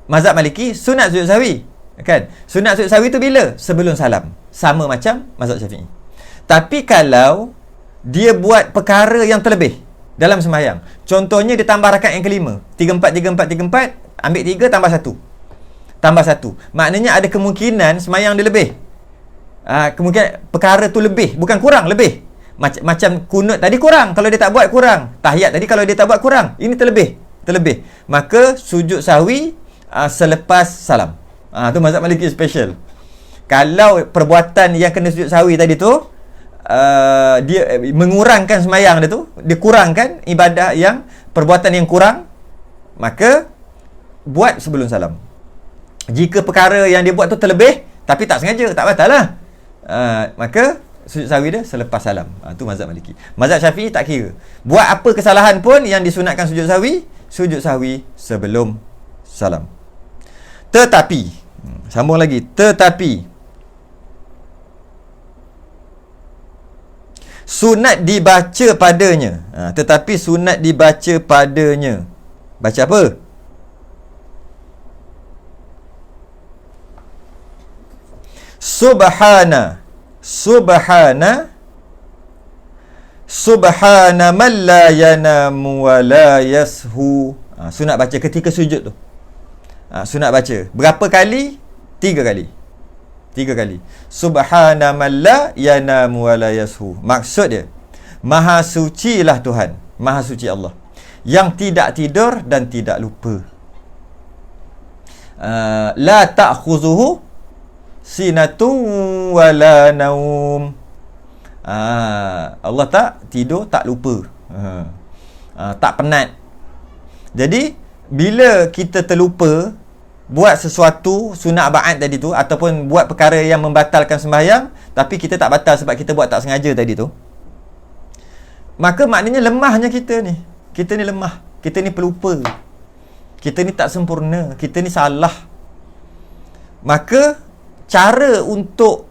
Speaker 2: mazhab Maliki sunat sujud sahwi, kan? Sunat sujud sahwi tu bila? Sebelum salam. Sama macam mazhab Syafi'i. Tapi kalau dia buat perkara yang terlebih dalam sembahyang, contohnya dia tambah rakaat yang kelima, 3-4, ambil 3 tambah 1. Maknanya ada kemungkinan sembahyang dia lebih. Kemungkinan perkara tu lebih, bukan kurang, lebih. Macam kunut tadi kurang, kalau dia tak buat kurang. Tahiyat tadi kalau dia tak buat kurang. Ini terlebih. Maka sujud sahwi selepas salam. Tu mazhab Maliki special. Kalau perbuatan yang kena sujud sahwi tadi tu dia mengurangkan sembahyang dia tu, dia kurangkan ibadah yang perbuatan yang kurang, maka buat sebelum salam. Jika perkara yang dia buat tu terlebih tapi tak sengaja, tak batal lah, maka sujud sahwi dia selepas salam. Tu mazhab Maliki. Mazhab Syafi'i tak kira. Buat apa kesalahan pun yang disunatkan sujud sahwi sebelum salam. Tetapi sambung lagi, sunat dibaca padanya. Tetapi sunat dibaca padanya. Baca apa? Subhana man la yanamu wa la yashu. Sunat baca ketika sujud tu. Sunat baca. Berapa kali? 3 kali. 3 kali. Subhana man la yanamu wa la yashu. Maksud dia, Maha suci lah Tuhan, Maha suci Allah, yang tidak tidur dan tidak lupa. La ta'khuzuhu sinatun wala naum. Allah tak tidur, tak lupa, tak penat. Jadi bila kita terlupa buat sesuatu sunat ba'ad tadi tu, ataupun buat perkara yang membatalkan sembahyang, tapi kita tak batal sebab kita buat tak sengaja tadi tu, maka maknanya lemahnya kita ni. Kita ni lemah, kita ni pelupa, kita ni tak sempurna, kita ni salah. Maka cara untuk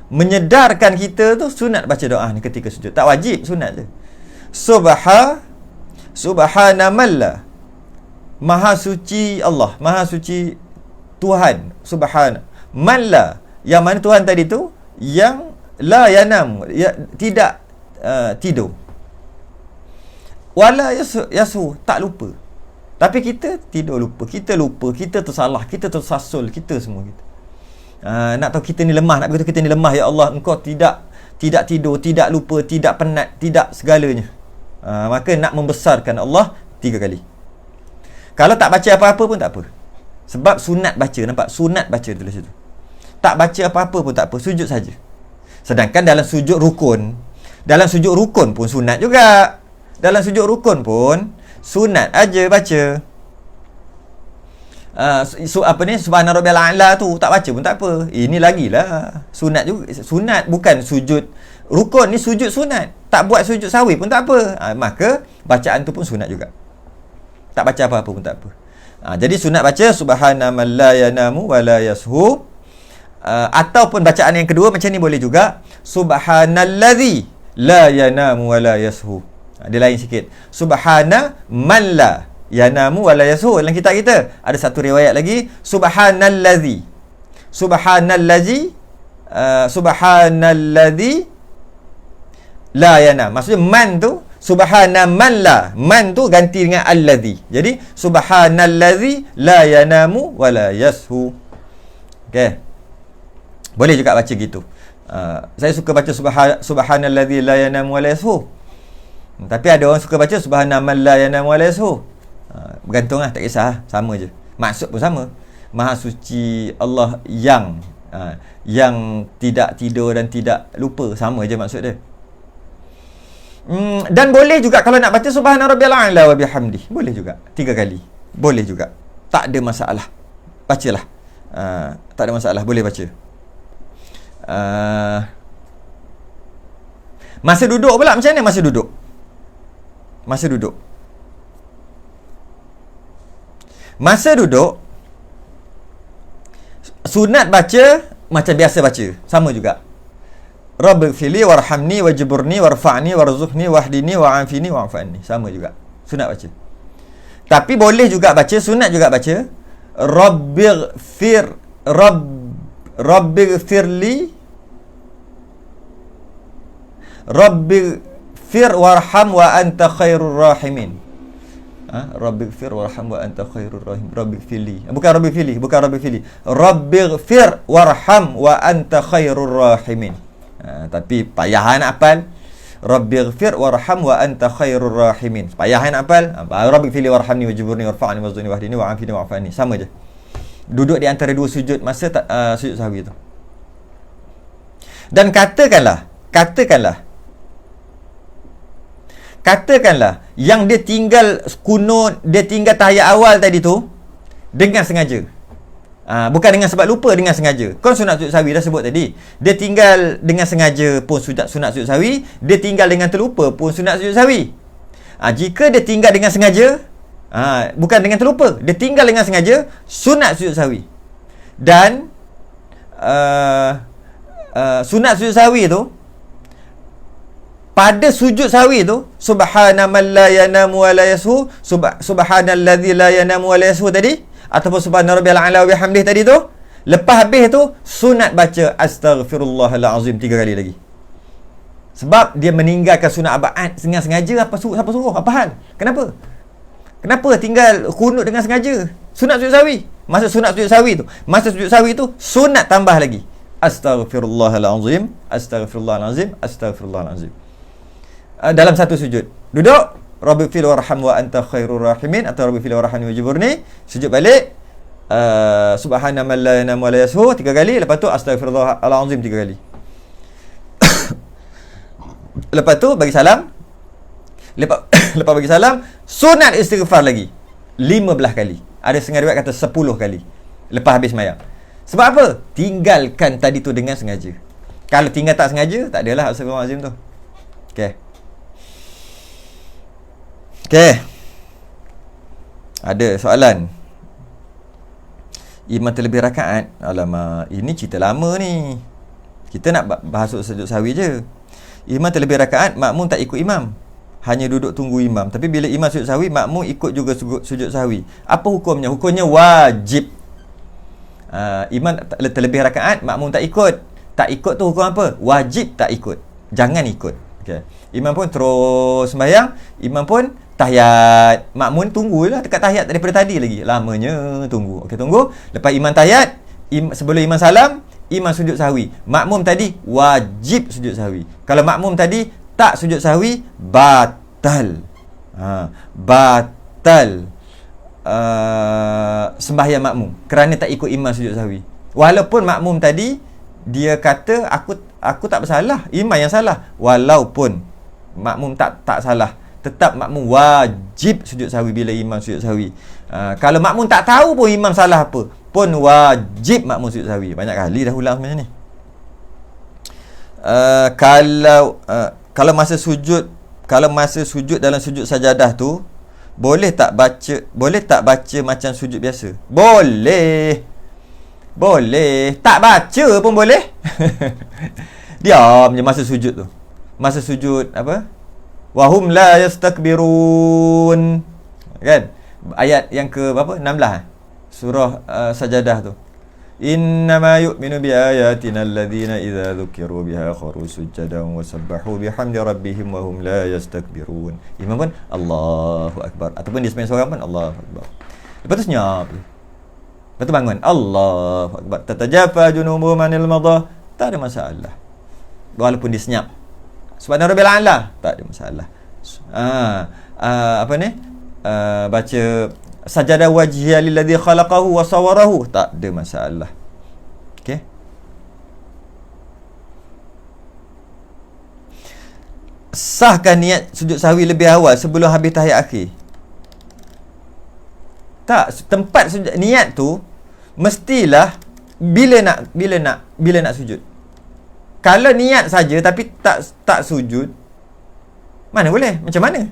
Speaker 2: menyedarkan kita tu sunat baca doa ni ketika sujud. Tak wajib, sunat je. Subhana malla, Maha suci Allah, Maha suci Tuhan. Subhana malla, yang mana Tuhan tadi tu yang la yanam, tidak tidur. Wala yasu, tak lupa. Tapi kita tidur lupa, kita tersalah, kita tersasul, kita semua kita. Nak tahu kita ni lemah, nak beritahu kita ni lemah, ya Allah, Engkau tidak tidur, tidak lupa, tidak penat, tidak segalanya. Maka nak membesarkan Allah 3 kali. Kalau tak baca apa-apa pun tak apa, sebab sunat baca. Nampak? Sunat baca tulis situ. Tak baca apa-apa pun tak apa, sujud saja. Sedangkan dalam sujud rukun pun sunat juga. Dalam sujud rukun pun sunat aja baca. Subhana rabbiyal a'la tu tak baca pun tak apa. Ini lagilah sunat juga. Sunat, bukan sujud rukun ni, sujud sunat. Tak buat sujud sahwi pun tak apa. Maka bacaan tu pun sunat juga. Tak baca apa-apa pun tak apa. Jadi sunat baca subhana man la yanamu wa la yashu. Ataupun bacaan yang kedua macam ni boleh juga, subhanallazi la yanamu wa la yashu. Dia lain sikit. Subhana man la yanamu wa la yashu. Dalam kitab kita ada satu riwayat lagi, subhanallazi la yanam. Maksudnya man tu subhanaman la. Man tu ganti dengan allazi. Jadi subhanallazi la yanamu wa la yashu. Okey. Boleh juga baca gitu. Saya suka baca subhanallazi la yanamu wa la yashu. Tapi ada orang suka baca subhanaman la yanamu wa la yashu. Bergantung lah, tak kisah, sama je. Maksud pun sama. Maha suci Allah yang tidak tidur dan tidak lupa, sama je maksud dia. Dan boleh juga kalau nak baca subhana rabbiyal a'la wa bihamdi, boleh juga 3 kali, boleh juga, tak ada masalah, bacalah. Tak ada masalah, boleh baca. Masa duduk pula macam mana? Masa duduk sunat baca macam biasa baca, sama juga. Rabbighfirli warhamni wajburni warfa'ni warzuqni wahdini wa'afini wa'fu anni, sama juga sunat baca. Tapi boleh juga baca, sunat juga baca Rabbighfir warham wa anta khairur rahimin. Rabbighfir warham wa anta khairur rahim. Rabbighfirli. Bukan Rabbighfir warham wa anta khairur rahimin. Tapi payah nak hafal. Rabbighfir warham wa anta khairur rahimin. Payah nak hafal. Rabbighfirli warhamni wajburni warfa'ni warzuqni wahdini wa'afini wa'fu anni. Sama je. Duduk di antara dua sujud masa sujud sahwi tu. Dan katakanlah yang dia tinggal kunut, dia tinggal tahiyat awal tadi tu dengan sengaja. Bukan dengan sebab lupa, dengan sengaja. Kau sunat sujud sahwi dah sebut tadi. Dia tinggal dengan sengaja pun sunat sujud sahwi, dia tinggal dengan terlupa pun sunat sujud sahwi. Jika dia tinggal dengan sengaja, bukan dengan terlupa, dia tinggal dengan sengaja, sunat sujud sahwi. Dan sunat sujud sahwi tu, pada sujud sahwi tu, subhanaman la yanamu wa la yashu, subhanallazi la yanamu wa la yashu tadi, ataupun subhana rabbiyal a'la wa bihamdihi tadi tu, lepas habis tu sunat baca astaghfirullahal azim 3 kali lagi. Sebab dia meninggalkan sunat abaat dengan sengaja. Siapa suruh? Apa hal? Kenapa tinggal kunut dengan sengaja? Sunat sujud sahwi. Masa sunat sujud sahwi tu sunat tambah lagi. Astaghfirullahal azim, astaghfirullahal azim, astaghfirullahal azim. Dalam satu sujud. Duduk, Rabbighfir warham wa anta khairur rahimin, atau Rabbighfir warhamni wajburni. Sujud balik, subhana man la yanamu wa la yashu 3 kali. Lepas tu astaghfirullahal azim 3 kali. Lepas tu bagi salam. Lepas bagi salam, sunat istighfar lagi 15 kali. Ada setengah riwayat kata 10 kali lepas habis sembahyang. Sebab apa? Tinggalkan tadi tu dengan sengaja. Kalau tinggal tak sengaja, tak adalah astaghfirullahal azim tu. Okey. Ada soalan. Imam terlebih rakaat. Alamak, ini cerita lama ni. Kita nak bahas sujud sahwi je. Imam terlebih rakaat, makmum tak ikut imam, hanya duduk tunggu imam. Tapi bila imam sujud sahwi, makmum ikut juga sujud sahwi. Apa hukumnya? Hukumnya wajib. Imam terlebih rakaat, makmum tak ikut. Tak ikut tu hukum apa? Wajib tak ikut. Jangan ikut. Okay. Imam pun terus sembahyang, imam pun tahiyat, makmum tunggulah dekat tahiyat daripada tadi lagi. Lamanya tunggu. Okey, tunggu. Lepas imam tahiyat, sebelum imam salam, imam sujud sahwi. Makmum tadi wajib sujud sahwi. Kalau makmum tadi tak sujud sahwi, batal. Batal sembahyang makmum kerana tak ikut imam sujud sahwi. Walaupun makmum tadi dia kata aku tak bersalah, imam yang salah. Walaupun makmum tak salah, tetap makmum wajib sujud sahwi bila imam sujud sahwi. Kalau makmum tak tahu pun imam salah apa, pun wajib makmum sujud sahwi. Banyak kali dah ulang macam ni. Kalau masa sujud dalam sujud sajadah tu, boleh tak baca macam sujud biasa? Boleh. Tak baca pun boleh. Diam je masa sujud tu. Masa sujud apa? Wahum la yastakbirun. Kan? Ayat yang ke berapa? 16 surah Sajadah tu. Innama yu'minu bi ayatina alladhina idza dzukiru biha kharu sujadan wa sabbahu bihamdi rabbihim wa hum la yastakbirun. Imam pun Allahu akbar, ataupun dia sembahyang seorang pun Allahu akbar. Lepas tu senyap. Lepas tu bangun Allahu akbar. Tatajafa junubuhum anil madha. Tak ada masalah. Walaupun dia senyap. Subhana rabbil a'la, tak ada masalah. Apa ni? Baca sajada wajhiya lilladzi khalaqahu wa sawwarahu, tak ada masalah. Okey. Sahkan niat sujud sahwi lebih awal sebelum habis tahiyat akhir? Tak, tempat sujud niat tu mestilah bila nak sujud. Kalau niat saja tapi tak sujud, mana boleh? Macam mana?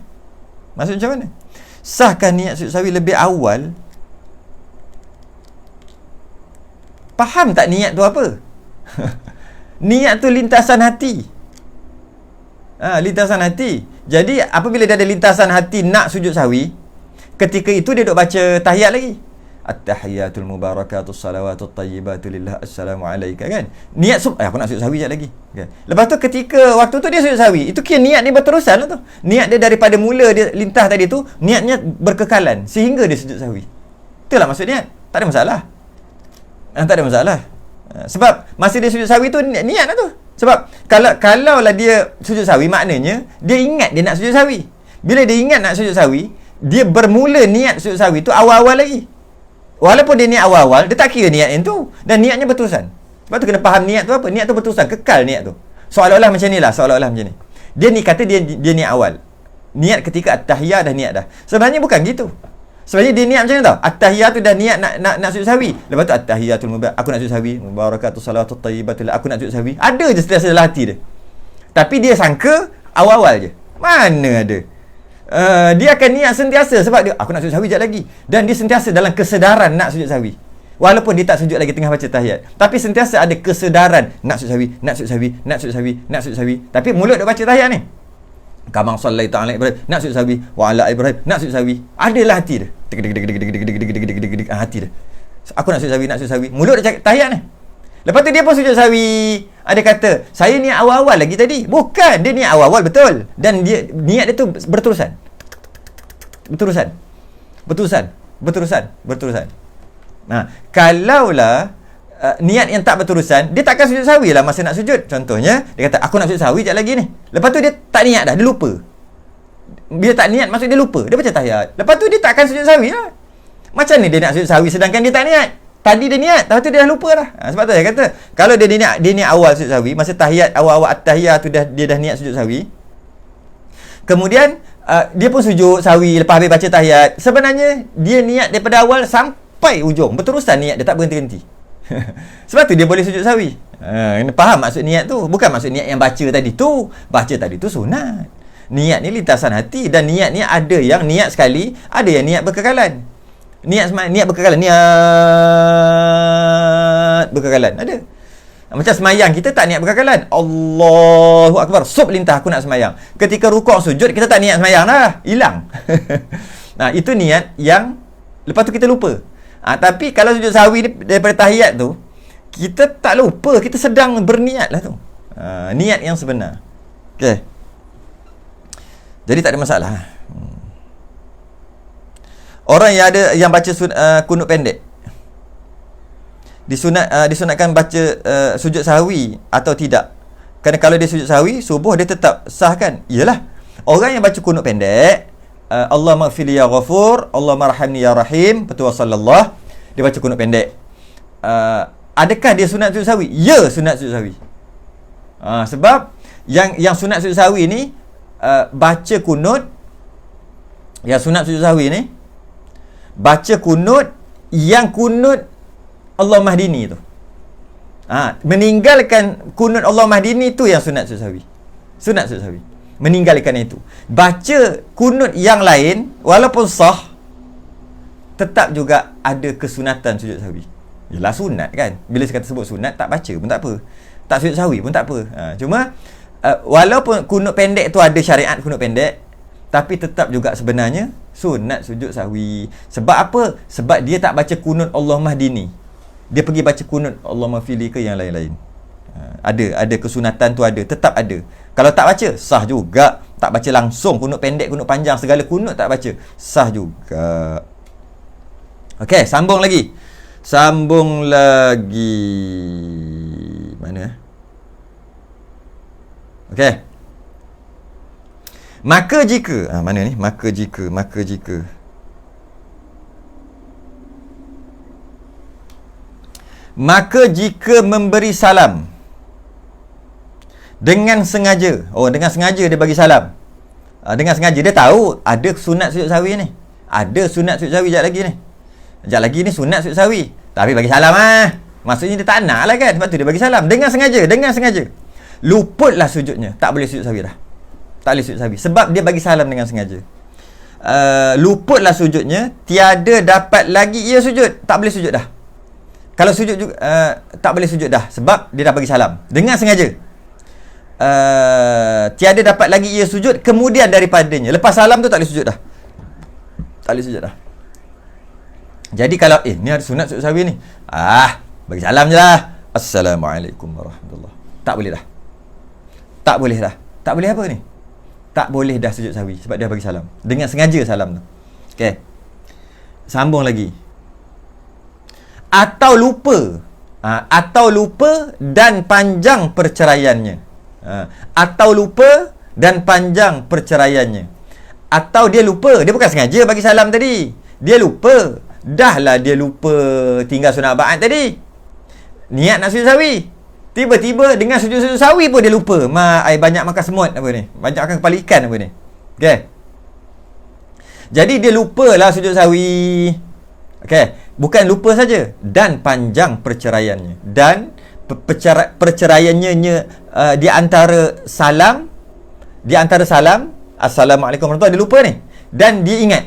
Speaker 2: Maksud macam mana? Sahkan niat sujud sahwi lebih awal. Faham tak niat tu apa? Niat tu lintasan hati. Lintasan hati. Jadi apabila dia ada lintasan hati nak sujud sahwi, ketika itu dia duk baca tahiyat lagi. At-tahiyatul mubarakatus salawatut tayyibatu lillah assalamu alayka, kan? Niat aku nak sujud sahwi sekejap lagi, kan? Lepas tu ketika waktu tu dia sujud sahwi, itu kira niat dia berterusan lah tu. Niat dia daripada mula dia lintah tadi tu, niatnya berkekalan sehingga dia sujud sahwi. Itulah maksud niat. Tak ada masalah. Tak ada masalah. Sebab masa dia sujud sahwi tu niat lah tu. Sebab kalau lah dia sujud sahwi, maknanya dia ingat dia nak sujud sahwi. Bila dia ingat nak sujud sahwi, dia bermula niat sujud sahwi tu awal-awal lagi. Walaupun dia niat awal-awal, dia tak kira niat yang tu. Dan niatnya berterusan. Sebab tu kena faham niat tu apa. Niat tu berterusan, kekal niat tu. Seolah-olah macam ni lah, seolah-olah macam ni. Dia ni kata dia niat awal. Niat ketika at-tahiyah dah niat dah. Sebenarnya bukan gitu. Sebenarnya dia niat macam ni tau. At-tahiyah tu dah niat nak sujud sahwi. Lepas tu at-tahiyatul mubarak, aku nak sujud sahwi. Mubarakatus salawatut tayyibatul, aku nak sujud sahwi. Ada je sentiasa dalam hati dia. Tapi dia sangka awal-awal je. Mana ada. Dia akan niat sentiasa sebab dia aku nak sujud sahwi sekejap lagi, dan dia sentiasa dalam kesedaran nak sujud sahwi walaupun dia tak sujud lagi tengah baca tahiyat, tapi sentiasa ada kesedaran nak sujud sahwi, nak sujud sahwi, nak sujud sahwi, nak sujud sahwi, tapi mulut dia baca tahiyat ni kamang sallaita ala Ibrahim, nak sujud sahwi, wa ala Ibrahim, nak sujud sahwi, adalah hati dia hati dia, aku nak sujud sahwi, nak sujud sahwi, mulut dia cakap tahiyat ni. Lepas tu dia pun sujud sahwi. Ada kata, saya niat awal-awal lagi tadi. Bukan, dia niat awal-awal betul. Dan dia niat dia tu berterusan. Berterusan. Nah, kalaulah niat yang tak berterusan, dia takkan sujud sahwi lah masa nak sujud. Contohnya, dia kata, aku nak sujud sahwi sekejap lagi ni. Lepas tu dia tak niat dah, dia lupa. Bila tak niat, maksud dia lupa. Dia baca tahiyat. Lepas tu dia takkan sujud sahwi lah. Macam ni dia nak sujud sahwi sedangkan dia tak niat? Tadi dia niat, lepas tu dia dah lupa dah. Sebab tu saya kata, kalau dia niat awal sujud sahwi, masa tahiyat awal-awal at-tahiyat tu dia dah niat sujud sahwi. Kemudian dia pun sujud sahwi lepas habis baca tahiyat. Sebenarnya dia niat daripada awal sampai ujung, berterusan niat dia, tak berhenti-henti. Sebab tu dia boleh sujud sahwi. Kena faham maksud niat tu. Bukan maksud niat yang baca tadi tu. Baca tadi tu sunat. Niat ni lintasan hati, dan niat ni ada yang niat sekali, ada yang niat berkekalan. Niat berkekalan, niat berkekalan ada. Macam semayang, kita tak niat berkekalan. Allahu Akbar, sup lintah aku nak semayang. Ketika rukuk sujud, kita tak niat semayang dah, hilang. Nah, itu niat yang lepas tu kita lupa. Tapi kalau sujud sahwi daripada tahiyat tu, kita tak lupa, kita sedang berniat lah tu. Niat yang sebenar. Okay. Jadi tak ada masalah. Orang yang baca kunut pendek, disunatkan baca sujud sahwi atau tidak? Kerana kalau dia sujud sahwi, subuh dia tetap sah kan? Iyalah. Orang yang baca kunut pendek, Allah maghfirli ya ghafur, Allah marhamni ya rahim, petua sallallahu, dia baca kunut pendek. Adakah dia sunat sujud sahwi? Ya, sunat sujud sahwi. Sebab yang sunat sujud sahwi ni, baca kunut, yang sunat sujud sahwi ni, baca kunut yang kunut Allah Mahdini tu. Meninggalkan kunut Allah Mahdini tu yang sunat sujud sahwi. Sunat sujud sahwi. Meninggalkan itu. Baca kunut yang lain walaupun sah, tetap juga ada kesunatan sujud sahwi. Yalah sunat kan. Bila saya kata sebut sunat, tak baca pun tak apa. Tak sujud sahwi pun tak apa. Cuma walaupun kunut pendek tu ada syariat kunut pendek, tapi tetap juga sebenarnya sunat sujud sahwi. Sebab apa? Sebab dia tak baca kunut Allah Mahdini. dia pergi baca kunut Allahumma fili ke yang lain-lain. Ada kesunatan tu ada, tetap ada. Kalau tak baca, sah juga. Tak baca langsung, kunut pendek, kunut panjang, segala kunut tak baca, sah juga. Okey, sambung lagi. Mana? Okey. Maka jika, mana ni? Maka jika. Maka jika memberi salam dengan sengaja. Dengan sengaja dia bagi salam. Dengan sengaja. Dia tahu ada sunat sujud sawi ni. Ada sunat sujud sawi sekejap lagi ni sunat sujud sawi. Tapi bagi salam maksudnya dia tak nak lah kan. Sebab tu dia bagi salam. Dengan sengaja. Luputlah sujudnya. Tak boleh sujud sawi dah. Tak boleh sujud sawi. Sebab dia bagi salam dengan sengaja. Luputlah sujudnya. Tiada dapat lagi ia sujud. Tak boleh sujud dah. Kalau sujud juga, tak boleh sujud dah. Sebab dia dah bagi salam. Dengan sengaja. Tiada dapat lagi ia sujud kemudian daripadanya. Lepas salam tu tak boleh sujud dah. Jadi kalau ni ada sunat sujud sawi ni, bagi salam je lah. Assalamualaikum warahmatullahi. Tak boleh dah. Tak boleh apa ni? Tak boleh dah sujud sawi sebab dia bagi salam. Dengan sengaja salam tu. Okey. Sambung lagi. Atau lupa dan panjang perceraiannya. Atau dia lupa, dia bukan sengaja bagi salam tadi. Dia lupa. Dia lupa tinggal sunat ba'at tadi. Niat nak sujud sawi. Tiba-tiba dengan sujud sawi pun dia lupa. Banyak makan semut apa ni. Banyak makan kepala ikan apa ni. Okey. Jadi dia lupalah sujud sawi. Okey. Bukan lupa saja. Dan panjang perceraiannya. Dan perceraiannya di antara salam. Assalamualaikum warahmatullahi, dia lupa ni. Dan dia ingat.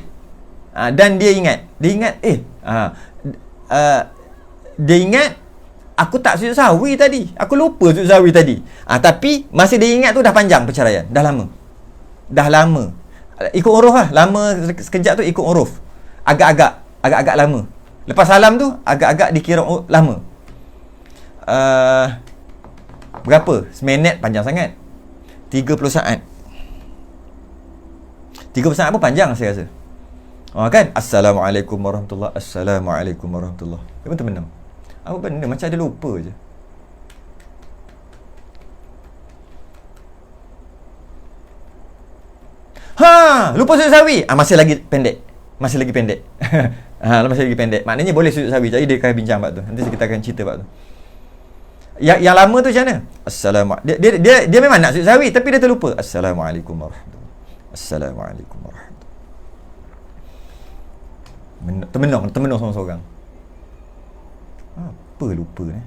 Speaker 2: Dia ingat aku tak sujud sawi tadi. Aku lupa sujud sawi tadi. Tapi masa dia ingat tu dah panjang perceraian. Dah lama. Ikut uruf lah. Lama sekejap tu ikut uruf. Agak-agak lama. Lepas salam tu agak-agak dikira lama. Berapa? Seminit panjang sangat. 30 saat. 30 saat pun panjang saya rasa. Kan? Assalamualaikum warahmatullahi. Dia pun termenung. Apa benda? Macam ada lupa je. Lupa sujud sawi. Masih lagi pendek. Masih lagi pendek. Maknanya boleh sujud sawi. Jadi dia akan bincang bab tu. Nanti kita akan cerita bab tu. Yang lama tu macam mana? Dia memang nak sujud sawi tapi dia terlupa. Assalamualaikum warahmatullahi. Termenung seorang-seorang. Apa lupa ni?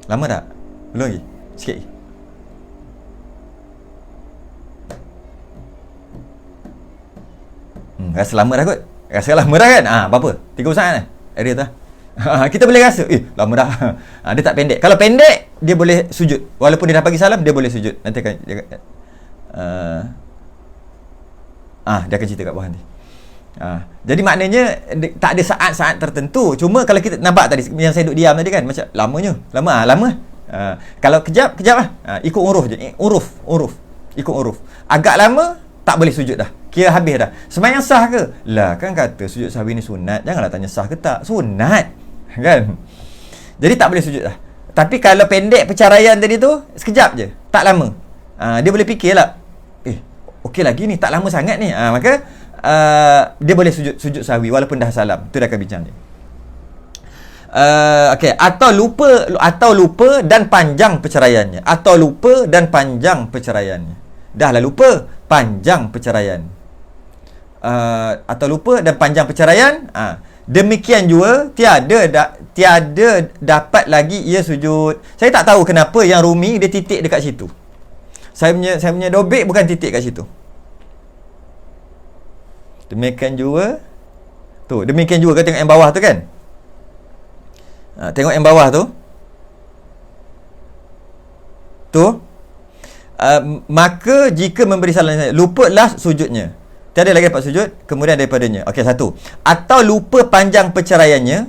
Speaker 2: Lama tak? Belum lagi? Sikit lagi. Rasa lama dah kot. Kan? Berapa? 30 saat kan? Area tu lah. Kita boleh rasa lama dah. Dia tak pendek. Kalau pendek dia boleh sujud. Walaupun dia dah bagi salam dia boleh sujud. Nanti akan dia akan cerita kat bawah nanti. Jadi maknanya tak ada saat-saat tertentu. Cuma kalau kita nampak tadi yang saya duduk diam tadi kan, macam lama. Kalau kejap lah. Ikut uruf je. Uruf. Ikut uruf. Agak lama tak boleh sujud dah. Kira habis dah. Sembahyang sah ke? Lah kan kata sujud sahwi ni sunat. Janganlah tanya sah ke tak. Sunat. Kan? Jadi tak boleh sujud dah. Tapi kalau pendek perceraian tadi tu, sekejap je. Tak lama. Dia boleh fikirlah. Okey lagi ni, tak lama sangat ni. Maka dia boleh sujud sahwi walaupun dah salam. Tu dah akan bincang ni. Okey, atau lupa dan panjang perceraiannya. Dah lah lupa, panjang perceraian. Atau lupa dan panjang perceraian. Demikian juga tiada dapat lagi ia sujud. Saya tak tahu kenapa yang Rumi dia titik dekat situ. Saya punya dobek bukan titik kat situ. Demikian juga kau tengok yang bawah tu kan. Tengok yang bawah tu. maka jika memberi salam lupalah sujudnya. Tiada lagi dapat sujud kemudian daripadanya. Okey, satu. Atau lupa panjang perceraiannya,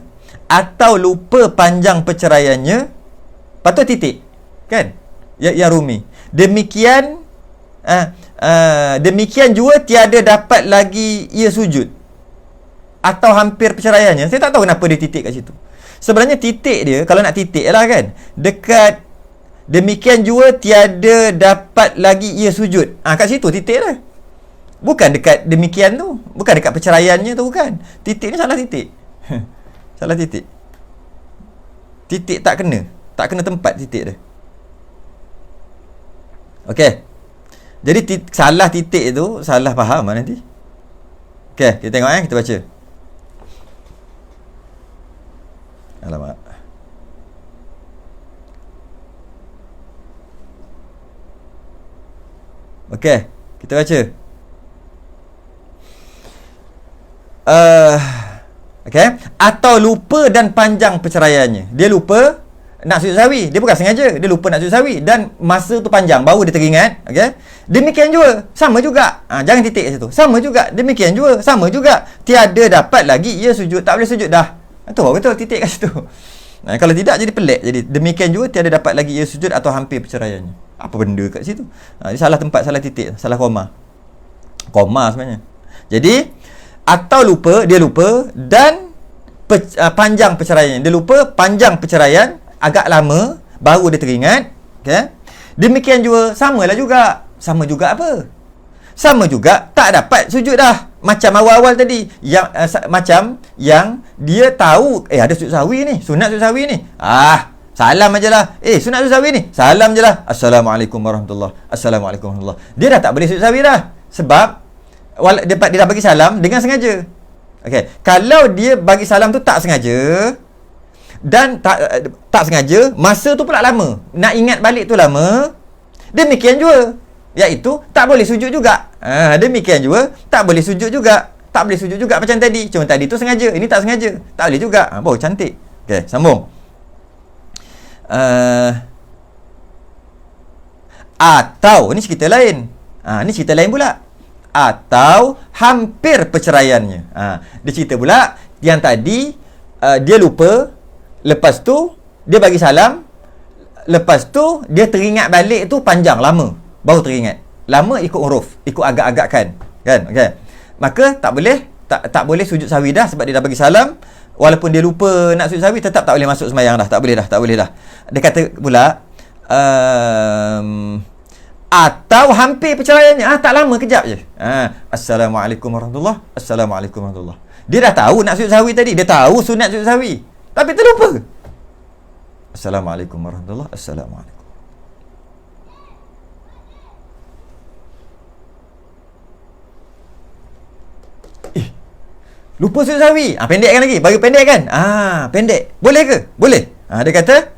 Speaker 2: patut titik. Kan? Yang rumi. Demikian juga tiada dapat lagi ia sujud. Atau hampir perceraiannya. Saya tak tahu kenapa dia titik kat situ. Sebenarnya titik dia, kalau nak titik lah kan, dekat demikian juga tiada dapat lagi ia sujud. Kat situ titik lah. Bukan dekat demikian tu. Bukan dekat perceraiannya tu, bukan. Titik ni salah titik. Salah titik. Titik tak kena. Tak kena tempat titik dia. Okey. Jadi salah titik tu, salah faham lah nanti. Okey, kita tengok kita baca. Alamak. Okey, kita baca. Okay. Atau lupa dan panjang perceraiannya. Dia lupa nak sujud sahwi. Dia bukan sengaja. Dia lupa nak sujud sahwi. Dan masa tu panjang. Baru dia teringat. Okay. Demikian juga. Sama juga. Jangan titik kat situ. Sama juga. Demikian juga. Sama juga. Tiada dapat lagi ia sujud. Tak boleh sujud dah. Tu betul titik kat situ. Kalau tidak jadi pelik. Jadi demikian juga tiada dapat lagi ia sujud atau hampir perceraiannya. Apa benda kat situ? Ini salah tempat, salah titik. Salah koma. Koma sebenarnya. Jadi atau lupa, dia lupa dan panjang perceraian. Dia lupa panjang perceraian, agak lama baru dia teringat. Okay? Demikian juga, samalah juga. Sama juga apa? Sama juga tak dapat sujud dah. Macam awal-awal tadi, macam yang dia tahu ada sujud sahwi ni, sunat sujud sahwi ni. Salam aje lah. Sunat sujud sahwi ni, salam je lah. Assalamualaikum warahmatullahi. Assalamualaikum warahmatullahi. Dia dah tak boleh sujud sahwi dah. Sebab dia dah bagi salam dengan sengaja. Okey, kalau dia bagi salam tu tak sengaja dan tak sengaja, masa tu pula lama. Nak ingat balik tu lama. Demikian juga, iaitu tak boleh sujud juga. Demikian juga tak boleh sujud juga. Tak boleh sujud juga macam tadi. Cuma tadi tu sengaja, ini tak sengaja. Tak boleh juga. Cantik. Okey, sambung. Atau ni cerita lain. Ni cerita lain pula. Atau hampir perceraiannya. Dia cerita pula yang tadi dia lupa, lepas tu dia bagi salam, lepas tu dia teringat balik tu panjang lama, baru teringat. Lama ikut huruf, ikut agak-agakkan, kan? Okey. Maka tak boleh sujud sahwi dah sebab dia dah bagi salam. Walaupun dia lupa nak sujud sahwi, tetap tak boleh masuk sembahyang dah. Tak boleh dah. Dia kata pula atau hampir perceraiannya. Tak lama, kejap je. Assalamualaikum warahmatullahi. Assalamualaikum warahmatullahi. Dia dah tahu nak sujud sahwi tadi. Dia tahu sunat sujud sahwi, tapi terlupa. Assalamualaikum warahmatullahi. Assalamualaikum. Lupa sujud sahwi. Pendekkan lagi. Bagi pendekkan. Pendek. Boleh ke? Boleh. Dia kata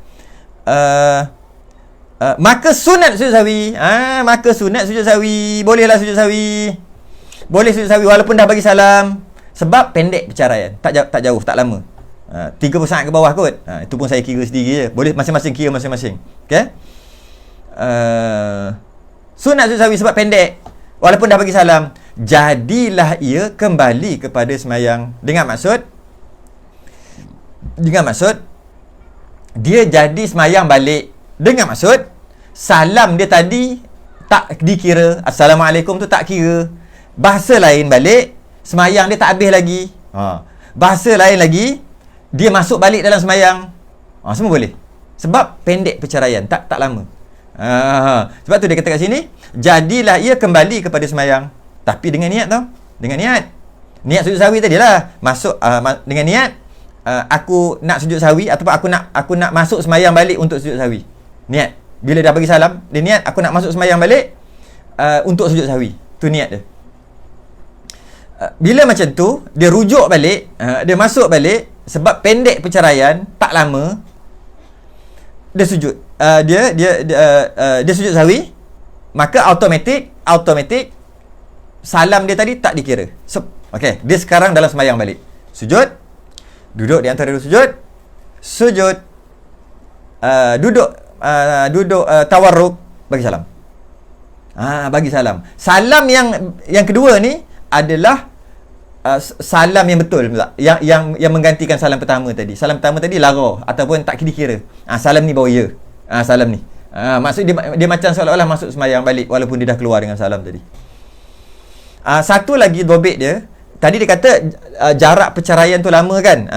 Speaker 2: maka sunat sujud sahwi. Maka sunat sujud sahwi. Bolehlah sujud sahwi. Boleh sujud sahwi walaupun dah bagi salam. Sebab pendek perceraian. Tak jauh, tak lama. 30 saat ke bawah kot. Itu pun saya kira sendiri je. Boleh masing-masing kira masing-masing. Okey? Sunat sujud sahwi sebab pendek. Walaupun dah bagi salam. Jadilah ia kembali kepada sembahyang. Dengan maksud dia jadi sembahyang balik. Dengan maksud salam dia tadi tak dikira, Assalamualaikum tu tak kira. Bahasa lain balik, sembahyang dia tak habis lagi. Bahasa lain lagi, dia masuk balik dalam sembahyang. Semua boleh. Sebab pendek perceraian, tak lama. Sebab tu dia kata kat sini, jadilah ia kembali kepada sembahyang. Tapi dengan niat tau. Dengan niat sujud sahwi tadilah. Masuk dengan niat aku nak sujud sahwi ataupun aku nak masuk sembahyang balik untuk sujud sahwi. Niat. Bila dah bagi salam, dia niat aku nak masuk sembahyang balik untuk sujud sahwi. Tu niat dia. Bila macam tu, dia rujuk balik, dia masuk balik sebab pendek perceraian, tak lama. Dia sujud. Dia sujud sahwi, maka automatik salam dia tadi tak dikira. Okey, dia sekarang dalam sembahyang balik. Sujud, duduk di antara dua sujud, duduk tawarruk, bagi salam. Bagi salam. Salam yang kedua ni adalah salam yang betul pula. Yang menggantikan salam pertama tadi. Salam pertama tadi lara ataupun tak kira-kira. Salam ni bawa ya. Salam ni. Maksud dia macam seolah-olah masuk sembahyang balik walaupun dia dah keluar dengan salam tadi. Satu lagi dobit dia. Tadi dia kata jarak perceraian tu lama kan.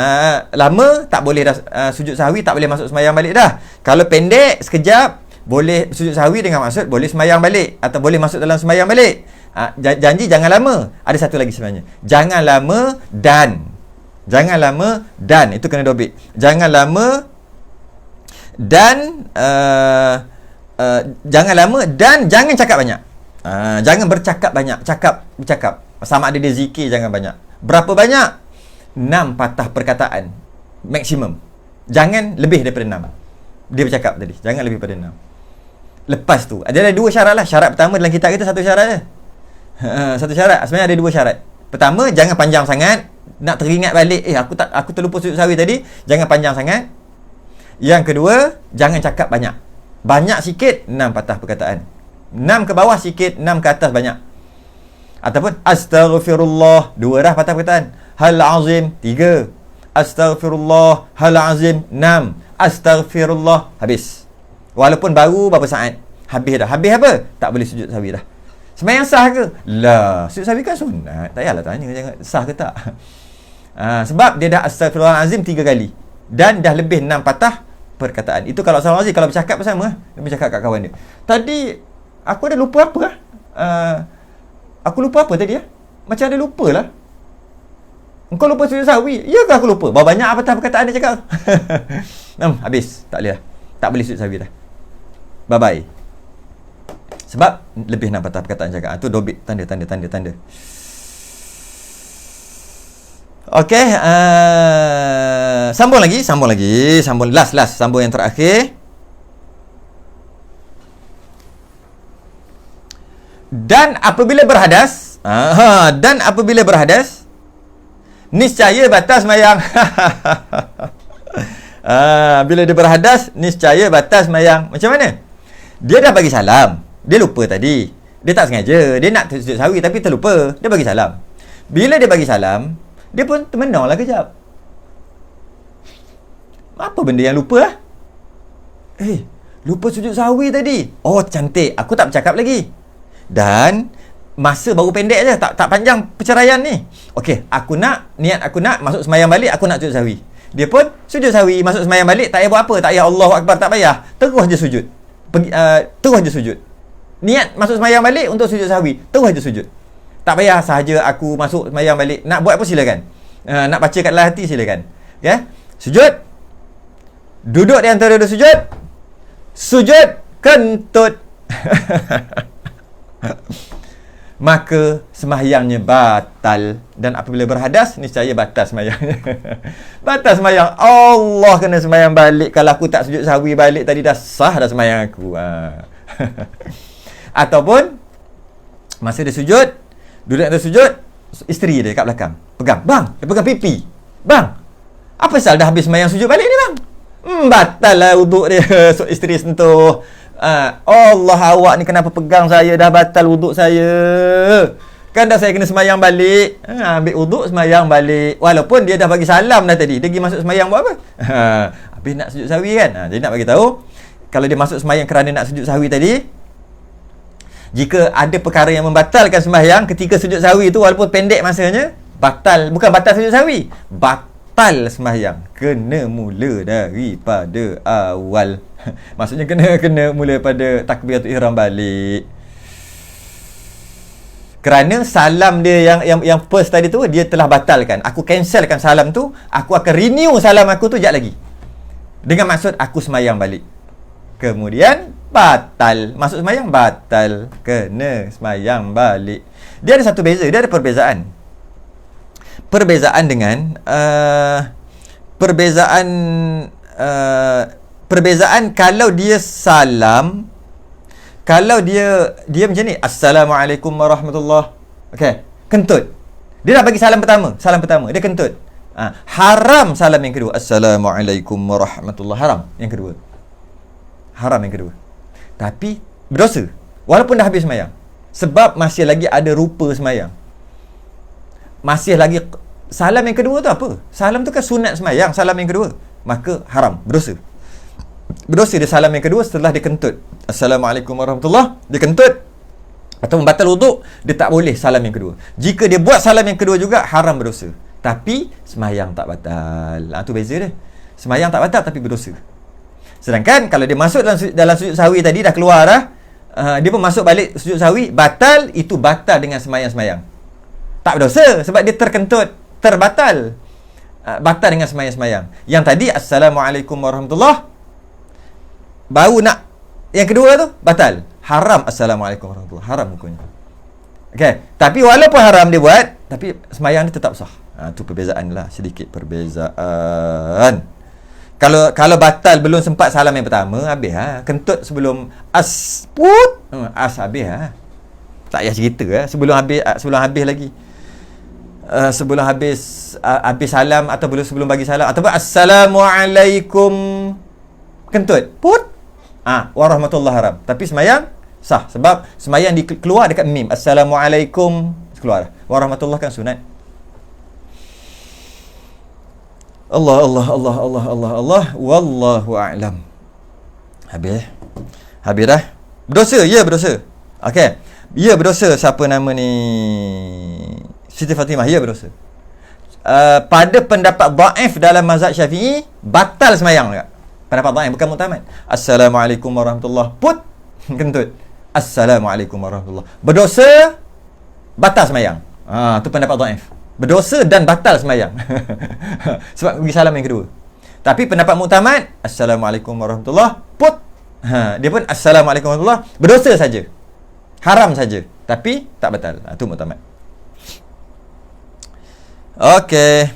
Speaker 2: Lama tak boleh dah sujud sahwi, tak boleh masuk sembahyang balik dah. Kalau pendek sekejap boleh sujud sahwi dengan maksud boleh sembahyang balik atau boleh masuk dalam sembahyang balik. Janji jangan lama. Ada satu lagi sebenarnya. Jangan lama dan itu kena dobit. Jangan lama dan jangan lama dan jangan cakap banyak. Jangan bercakap banyak. Bercakap. Sama ada dia zikir jangan banyak. Berapa banyak? 6 patah perkataan maksimum. Jangan lebih daripada 6. Dia bercakap tadi, jangan lebih daripada 6. Lepas tu ada 2 syarat lah. Syarat pertama dalam kitab kita satu syarat je. Satu syarat. Sebenarnya ada 2 syarat. Pertama, jangan panjang sangat. Nak teringat balik, aku terlupa sujud sahwi tadi. Jangan panjang sangat. Yang kedua, jangan cakap banyak. Banyak sikit 6 patah perkataan. 6 ke bawah sikit, 6 ke atas banyak. Ataupun astaghfirullah, 2 dah patah perkataan. Hal azim, 3. Astaghfirullah, hal azim, 6. Astaghfirullah, habis. Walaupun baru berapa saat, habis dah. Habis apa? Tak boleh sujud sahwi dah. Sembahyang sah ke? Lah, sujud sahwi kan sunat. Tak payahlah tanya jangan sah ke tak. Sebab dia dah astaghfirullahalazim 3 kali dan dah lebih 6 patah perkataan. Itu kalau astaghfirullahalazim. Kalau bercakap bersama, dia bercakap kat kawan dia. Tadi aku ada lupa apa lah. Aku lupa apa tadi ya? Macam ada lupa lah. Engkau lupa sujud sahwi? Ya ke aku lupa? Berapa banyak patah perkataan dia cakap? Habis. Tak boleh lah. Tak boleh sujud sahwi dah. Bye-bye. Sebab lebih 6 patah perkataan cakap. Itu dobit. Tanda. Okey. Sambung lagi. Last. Sambung yang terakhir. Dan apabila berhadas, niscaya batas sembahyang. Bila dia berhadas, niscaya batas sembahyang. Macam mana? Dia dah bagi salam. Dia lupa tadi. Dia tak sengaja. Dia nak sujud sahwi tapi terlupa. Dia bagi salam. Bila dia bagi salam, dia pun termenanglah kejap. Apa benda yang lupa lah? Lupa sujud sahwi tadi. Oh, cantik. Aku tak bercakap lagi. Dan masa baru pendek je, tak panjang perceraian ni. Okey, niat aku nak masuk sembahyang balik, aku nak sujud sahwi. Dia pun sujud sahwi, masuk sembahyang balik, tak payah buat apa, tak payah Allahu Akbar, tak payah. Terus je sujud. Terus je sujud. Niat masuk sembahyang balik untuk sujud sahwi, terus je sujud. Tak payah sahaja aku masuk sembahyang balik. Nak buat apa silakan. Nak baca kat dalam hati silakan. Okay? Sujud. Duduk di antara dua sujud. Sujud kentut. Maka sembahyangnya batal. Dan apabila berhadas, niscaya batal sembahyangnya. Batal sembahyang. Allah kena sembahyang balik. Kalau aku tak sujud sahwi balik tadi, dah sah dah sembahyang aku. Ataupun masa dia sujud, duduk atas sujud, isteri dia kat belakang pegang, bang, dia pegang pipi, bang, apa pasal dah habis sembahyang sujud balik ni bang? Batal lah wuduk dia. So isteri sentuh, Allah, awak ni kenapa pegang saya, dah batal wuduk saya. Kan dah saya kena sembahyang balik. Ambil wuduk, sembahyang balik. Walaupun dia dah bagi salam dah tadi. Dia pergi masuk sembahyang buat apa? Habis nak sujud sahwi kan. Jadi nak bagi tahu, kalau dia masuk sembahyang kerana nak sujud sahwi tadi, jika ada perkara yang membatalkan sembahyang ketika sujud sahwi itu, walaupun pendek masanya, batal. Bukan batal sujud sahwi, batal sembahyang. Kena mula daripada awal. Maksudnya kena mula pada takbiratul ihram balik. Kerana salam dia yang first tadi tu, dia telah batalkan. Aku cancelkan salam tu, aku akan renew salam aku tu sekejap lagi. Dengan maksud aku sembahyang balik. Kemudian batal. Masuk sembahyang batal. Kena sembahyang balik. Dia ada satu beza. Dia ada perbezaan. Perbezaan dengan perbezaan kalau dia salam, kalau dia macam ni, Assalamualaikum warahmatullahi. Okey, kentut. Dia dah bagi salam pertama, dia kentut. Haram salam yang kedua. Assalamualaikum warahmatullahi. Haram yang kedua. haram yang kedua. Tapi berdosa walaupun dah habis semayang, sebab masih lagi ada rupa semayang, masih lagi. Salam yang kedua tu apa? Salam tu kan sunat semayang, salam yang kedua, maka haram, berdosa. Berdosa dia salam yang kedua setelah dia kentut, Assalamualaikum warahmatullahi, dia kentut atau membatal wuduk, dia tak boleh salam yang kedua. Jika dia buat salam yang kedua juga, haram, berdosa. Tapi semayang tak batal. Tu beza dia. Semayang tak batal tapi berdosa. Sedangkan kalau dia masuk dalam sujud sahwi tadi, dah keluar dah, dia pun masuk balik sujud sahwi, batal, itu batal dengan semayang-semayang. Tak berdosa sebab dia terkentut, terbatal. Batal dengan semayang-semayang. Yang tadi Assalamualaikum warahmatullahi, baru nak yang kedua tu, batal. Haram Assalamualaikum warahmatullahi, haram hukumnya. Okay. Tapi walaupun haram dia buat, tapi semayang dia tetap sah. Tu perbezaan lah, sedikit perbezaan. Kalau batal belum sempat salam yang pertama, habis lah. Kentut sebelum habis lah. Tak payah cerita lah. Sebelum habis lagi. Sebelum habis salam atau sebelum bagi salam, ataupun Assalamualaikum, kentut warahmatullahi haram. Tapi semayang sah sebab semayang keluar dekat mim. Assalamualaikum keluar. Warahmatullahi kan sunat. Allah wallahu a'lam. Habis dah. Berdosa, ya berdosa. Okey. Ya berdosa. Siapa nama ni? Siti Fatimah, ya berdosa. Pada pendapat dhaif dalam mazhab Syafi'i, batal semayang juga. Pendapat dhaif, bukan muktamad. Assalamualaikum warahmatullahi, kentut. Assalamualaikum warahmatullahi, berdosa, batal semayang. Tu pendapat dhaif. Berdosa dan batal semayang. Sebab bagi salam yang kedua. Tapi pendapat muktamad, Assalamualaikum warahmatullahi, dia pun Assalamualaikum warahmatullahi, berdosa saja, haram saja, tapi tak batal. Tu muktamad. Okey.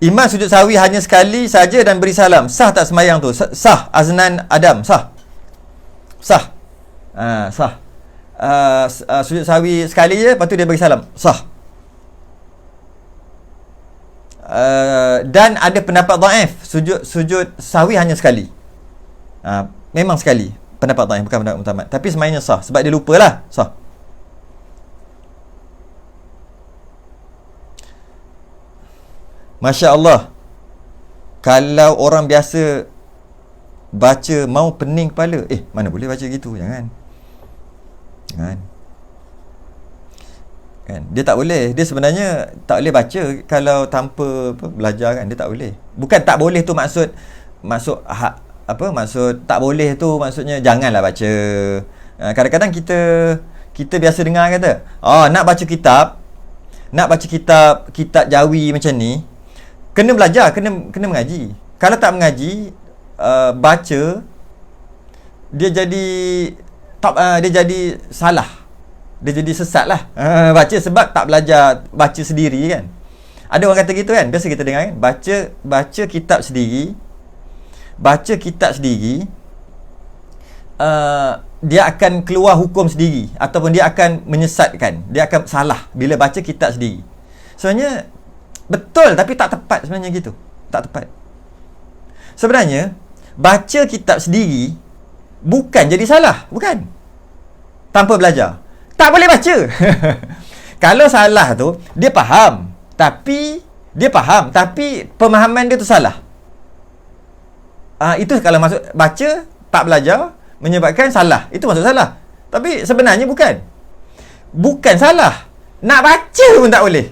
Speaker 2: Imam sujud sahwi hanya sekali saja dan beri salam, sah tak semayang tu? Sah. Aznan Adam, sah. Sah. Sah. Sujud sahwi sekali je, lepas tu dia bagi salam, sah. Dan ada pendapat dhaif, sujud sahwi hanya sekali. Memang sekali. Pendapat dhaif, bukan pendapat muktamad. Tapi semayangnya sah sebab dia lupalah, sah. Masya Allah. Kalau orang biasa baca mau pening kepala, mana boleh baca gitu. Jangan. Kan? Dia tak boleh. Dia sebenarnya tak boleh baca kalau tanpa belajar kan. Dia tak boleh. Bukan tak boleh tu maksud tak boleh tu maksudnya janganlah baca. Kadang-kadang kita biasa dengar kata, nak baca kitab Jawi macam ni, kena belajar, kena mengaji. Kalau tak mengaji, baca, dia jadi salah. Dia jadi sesat lah. Baca sebab tak belajar baca sendiri kan. Ada orang kata gitu kan. Biasa kita dengar kan. Baca kitab sendiri. Dia akan keluar hukum sendiri. Ataupun dia akan menyesatkan. Dia akan salah bila baca kitab sendiri. Sebenarnya betul tapi tak tepat sebenarnya gitu. Tak tepat. Sebenarnya baca kitab sendiri bukan jadi salah. Bukan. Tanpa belajar. Tak boleh baca. Kalau salah tu, dia faham. Tapi pemahaman dia tu salah. Itu kalau masuk baca, tak belajar, menyebabkan salah. Itu masuk salah. Tapi sebenarnya bukan. Bukan salah. Nak baca pun tak boleh.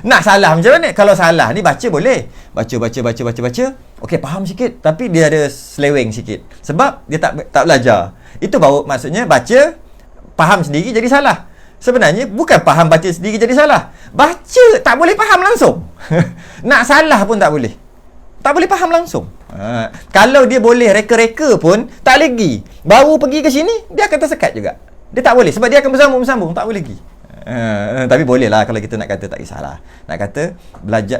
Speaker 2: Nak salah macam mana? Kalau salah ni baca boleh. Baca. Okey, faham sikit. Tapi dia ada seleweng sikit. Sebab dia tak belajar. Itu baru maksudnya baca, faham sendiri jadi salah. Sebenarnya bukan faham baca sendiri jadi salah. Baca tak boleh faham langsung. Nak salah pun tak boleh. Tak boleh faham langsung. Kalau dia boleh reka-reka pun tak lagi. Baru pergi ke sini, dia akan tersekat juga. Dia tak boleh sebab dia akan bersambung. Tak boleh lagi. Tapi boleh lah kalau kita nak kata tak kisahlah. Nak kata belajar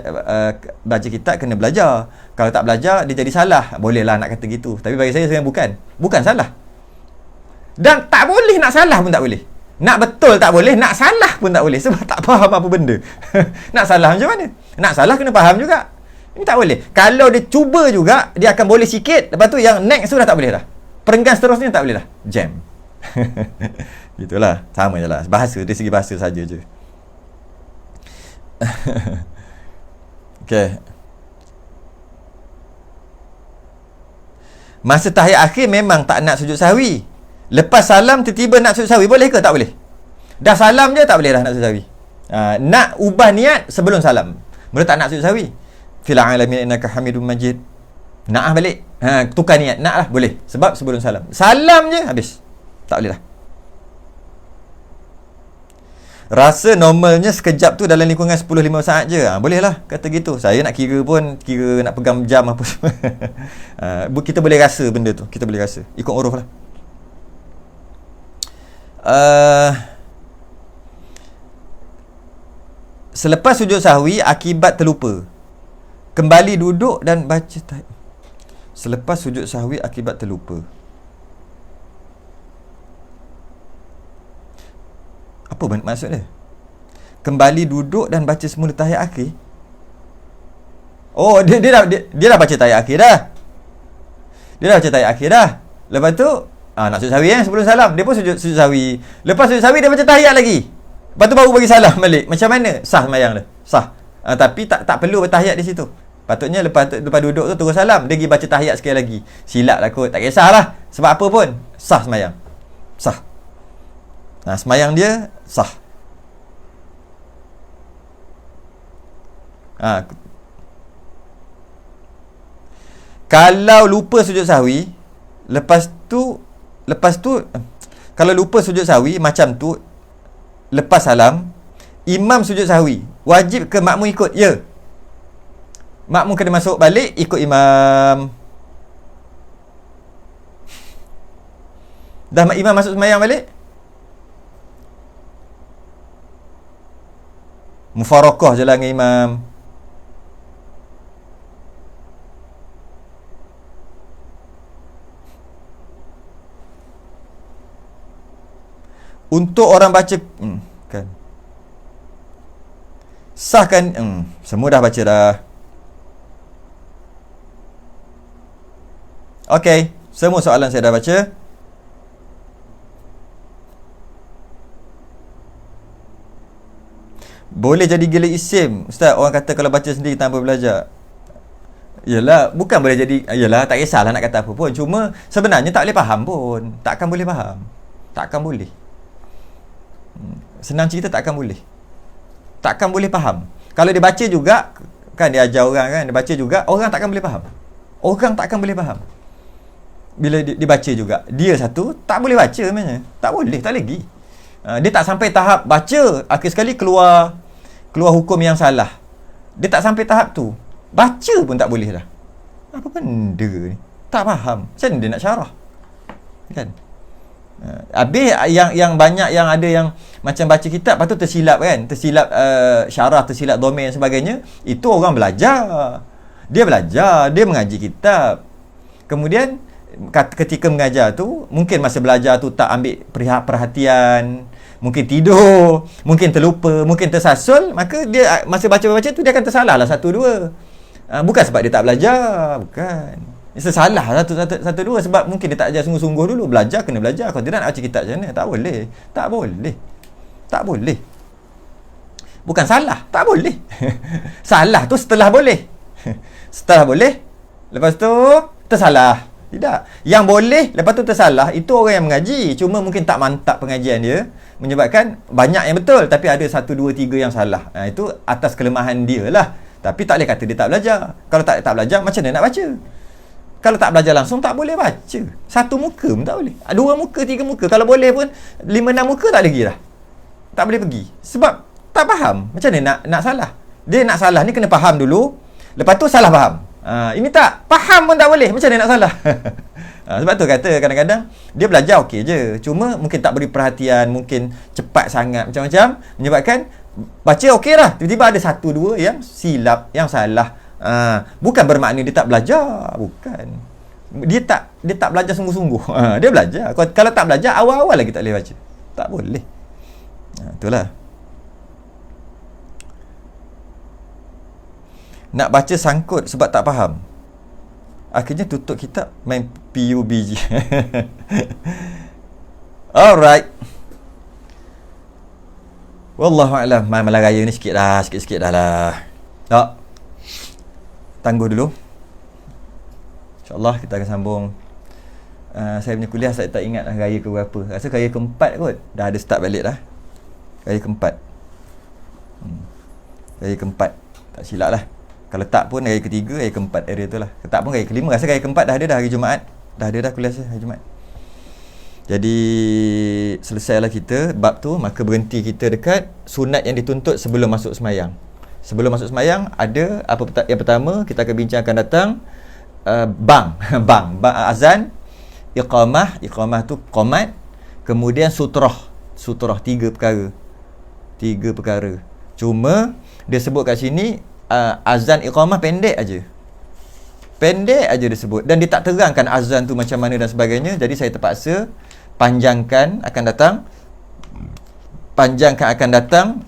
Speaker 2: baca kitab kena belajar. Kalau tak belajar dia jadi salah. Boleh lah nak kata gitu. Tapi bagi saya bukan. Bukan salah. Dan tak boleh nak salah pun tak boleh. Nak betul tak boleh, nak salah pun tak boleh sebab tak faham apa benda. Nak salah macam mana? Nak salah kena faham juga. Ini tak boleh. Kalau dia cuba juga, dia akan boleh sikit. Lepas tu yang next tu dah tak boleh dah. Perenggan seterusnya tak boleh dah. Jam. Itulah. Sama je lah. Bahasa, dari segi bahasa saja je. Okay. Masa tahiyat akhir memang tak nak sujud sahwi. Lepas salam tiba-tiba nak sujud sahwi, boleh ke? Tak boleh. Dah salam je tak boleh dah nak sujud sahwi. Nak ubah niat sebelum salam. Mula tak nak sujud sahwi. Fil alamin innaka hamidum majid. Nak balik. Tukar niat. Nak lah. Boleh. Sebab sebelum salam. Salam je habis. Tak boleh dah. Rasa normalnya sekejap tu dalam lingkungan 10-15 saat je. Boleh lah. Kata gitu. Saya nak kira pun, kira nak pegang jam apa semua. Kita boleh rasa benda tu. Kita boleh rasa. Ikut uruf lah. Selepas sujud sahwi, akibat terlupa, kembali duduk dan baca tahiyat. Selepas sujud sahwi akibat terlupa. Apa maksud dia? Kembali duduk dan baca semula tahiyat akhir. Oh, dia dah baca tahiyat akhir dah. Dia dah baca tahiyat akhir dah. Lepas tu nak sujud sahwi sebelum salam. Dia pun sujud sahwi. Lepas sujud sahwi dia baca tahiyat lagi. Lepas tu baru bagi salam balik. Macam mana? Sah sembahyang dia. Sah. Tapi tak perlu bertahiyat di situ. Patutnya lepas duduk tu terus salam. Dia pergi baca tahiyat sekali lagi. Silap lah kot. Tak kisahlah. Sebab apa pun. Sah sembahyang. Sah. Sembahyang dia sah. Kalau lupa sujud sahwi, lepas tu kalau lupa sujud sahwi macam tu, lepas salam, imam sujud sahwi, wajib ke makmum ikut? Ya. Makmum kena masuk balik ikut imam. Dah imam masuk sembahyang balik, mufarakah je lah dengan imam. Untuk orang baca kan, sahkan semua dah baca dah. Okey, semua soalan saya dah baca. Boleh jadi gila isim, Ustaz. Orang kata kalau baca sendiri tanpa belajar. Yalah, bukan boleh jadi. Yalah, tak kisahlah nak kata apa pun. Cuma sebenarnya tak boleh faham pun. Takkan boleh faham. Takkan boleh. Senang cerita takkan boleh. Takkan boleh faham. Kalau dia baca juga, kan dia ajar orang kan, dia baca juga, orang takkan boleh faham. Orang takkan boleh faham. Bila dia baca juga, dia satu tak boleh baca sebenarnya. Tak boleh, tak lagi. Dia tak sampai tahap baca, akhir sekali keluar hukum yang salah. Dia tak sampai tahap tu. Baca pun tak boleh dah. Apa benda ni? Tak faham. Macam mana dia nak syarah? Kan? Habis yang banyak yang ada yang macam baca kitab, lepas tu tersilap kan, tersilap syarah, tersilap domain dan sebagainya. Itu orang belajar. Dia belajar, dia mengaji kitab. Kemudian ketika mengajar tu, mungkin masa belajar tu tak ambil perhatian, mungkin tidur, mungkin terlupa, mungkin tersasul, maka dia masa baca-baca tu dia akan tersalah lah satu dua. Bukan sebab dia tak belajar, bukan. Salah satu dua sebab mungkin dia tak ajar sungguh-sungguh dulu. Belajar kena belajar. Kalau tidak nak baca kitab macam mana? Tak boleh. Tak boleh. Tak boleh. Bukan salah, tak boleh. Salah tu setelah boleh. Setelah boleh, lepas tu tersalah. Tidak. Yang boleh, lepas tu tersalah, itu orang yang mengaji. Cuma mungkin tak mantap pengajian dia, menyebabkan banyak yang betul tapi ada 1, 2, 3 yang salah. Itu atas kelemahan dia lah. Tapi tak boleh kata dia tak belajar. Kalau tak belajar, macam mana nak baca? Kalau tak belajar langsung, tak boleh baca. Satu muka pun tak boleh. 2 muka, 3 muka. Kalau boleh pun 5, 6 muka tak lagi dah. Tak boleh pergi. Sebab tak faham. Macam mana nak salah? Dia nak salah ni kena faham dulu. Lepas tu salah faham. Ini tak. Faham pun tak boleh. Macam mana nak salah? Sebab tu kata kadang-kadang dia belajar okey je. Cuma mungkin tak beri perhatian. Mungkin cepat sangat. Macam-macam. Menyebabkan baca okey lah. Tiba-tiba ada 1, 2 yang silap, yang salah. Bukan bermakna dia tak belajar. Bukan. Dia tak belajar sungguh-sungguh. Dia belajar. Kalau tak belajar, awal-awal lagi tak boleh baca. Tak boleh. Itulah. Nak baca sangkut sebab tak faham. Akhirnya tutup kitab main PUBG. Alright. Wallahualam. Malam raya ni sikit dah lah. Tak. Tangguh dulu. InsyaAllah kita akan sambung. Saya punya kuliah saya tak ingat dah raya ke berapa. Rasa raya keempat kot. Dah ada start balik dah. Raya keempat. Raya keempat. Tak silap lah. Kalau tak pun raya ketiga, raya keempat area tu lah. Kalau tak pun raya kelima. Rasa raya keempat dah ada dah hari Jumaat. Dah ada dah kuliah saya hari Jumaat. Jadi selesailah kita bab tu, maka berhenti kita dekat sunat yang dituntut sebelum masuk semayang. Sebelum masuk semayang ada apa yang pertama kita akan bincangkan datang bang azan, iqamah tu qomat, kemudian sutrah tiga perkara. Cuma dia sebut kat sini azan iqamah pendek aja dia sebut, dan dia tak terangkan azan tu macam mana dan sebagainya. Jadi saya terpaksa panjangkan akan datang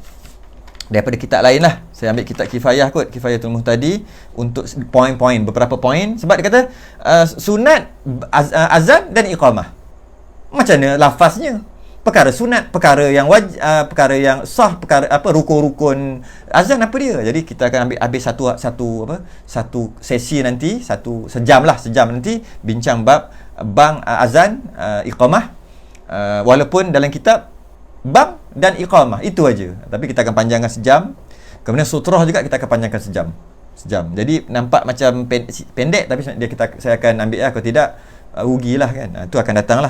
Speaker 2: daripada kitab lain lah. Saya ambil kitab Kifayatul Muhtadi untuk poin-poin, beberapa poin. Sebab dia kata sunat azan dan iqamah. Macam mana lafaznya? Perkara sunat, perkara yang perkara yang sah, perkara rukun-rukun azan apa dia. Jadi kita akan ambil satu sesi nanti, sejam nanti bincang bab azan, iqamah. Walaupun dalam kitab bang dan iqamah itu aja, tapi kita akan panjangkan sejam. Kemudian sutrah juga kita akan panjangkan sejam. Jadi nampak macam pendek, tapi saya akan ambil kalau tidak rugilah kan. Itu akan datang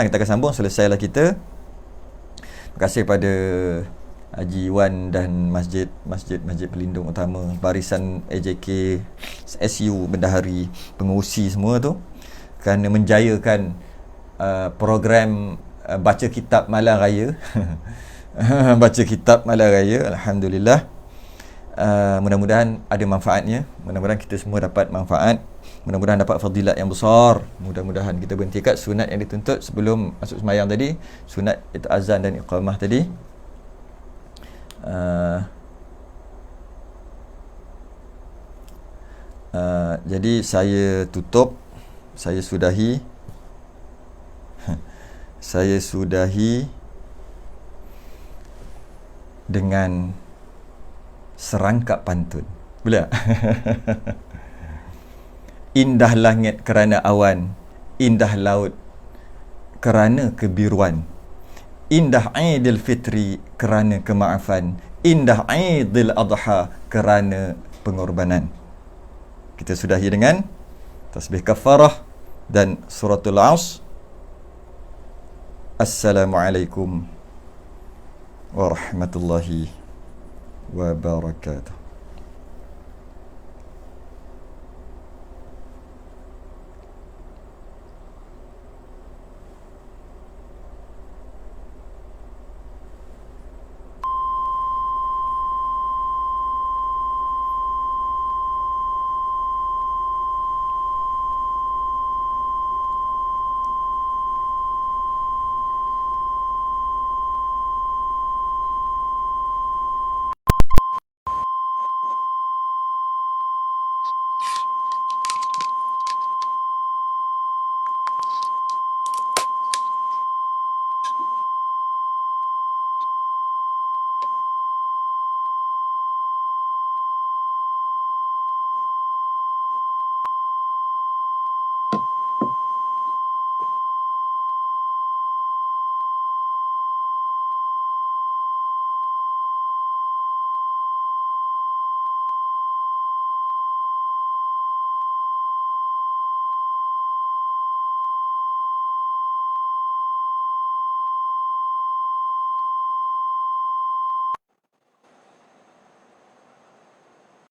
Speaker 2: kita akan sambung. Selesailah kita. Terima kasih kepada Haji Wan dan Masjid Pelindung Utama, Barisan AJK, SU Bendahari, pengurusi semua tu, kerana menjayakan program baca kitab malam raya. Baca kitab malam raya, alhamdulillah. Mudah-mudahan ada manfaatnya. Mudah-mudahan kita semua dapat manfaat. Mudah-mudahan dapat fadilat yang besar. Mudah-mudahan kita berhenti kat sunat yang dituntut sebelum masuk sembahyang tadi. Sunat itu azan dan iqamah tadi. Jadi saya tutup, saya sudahi dengan serangkap pantun. Boleh tak? Indah langit kerana awan, indah laut kerana kebiruan, indah Aidil Fitri kerana kemaafan, indah Aidil Adha kerana pengorbanan. Kita sudahi dengan tasbih kafarah dan suratul As. Assalamualaikum warahmatullahi wabarakatuh.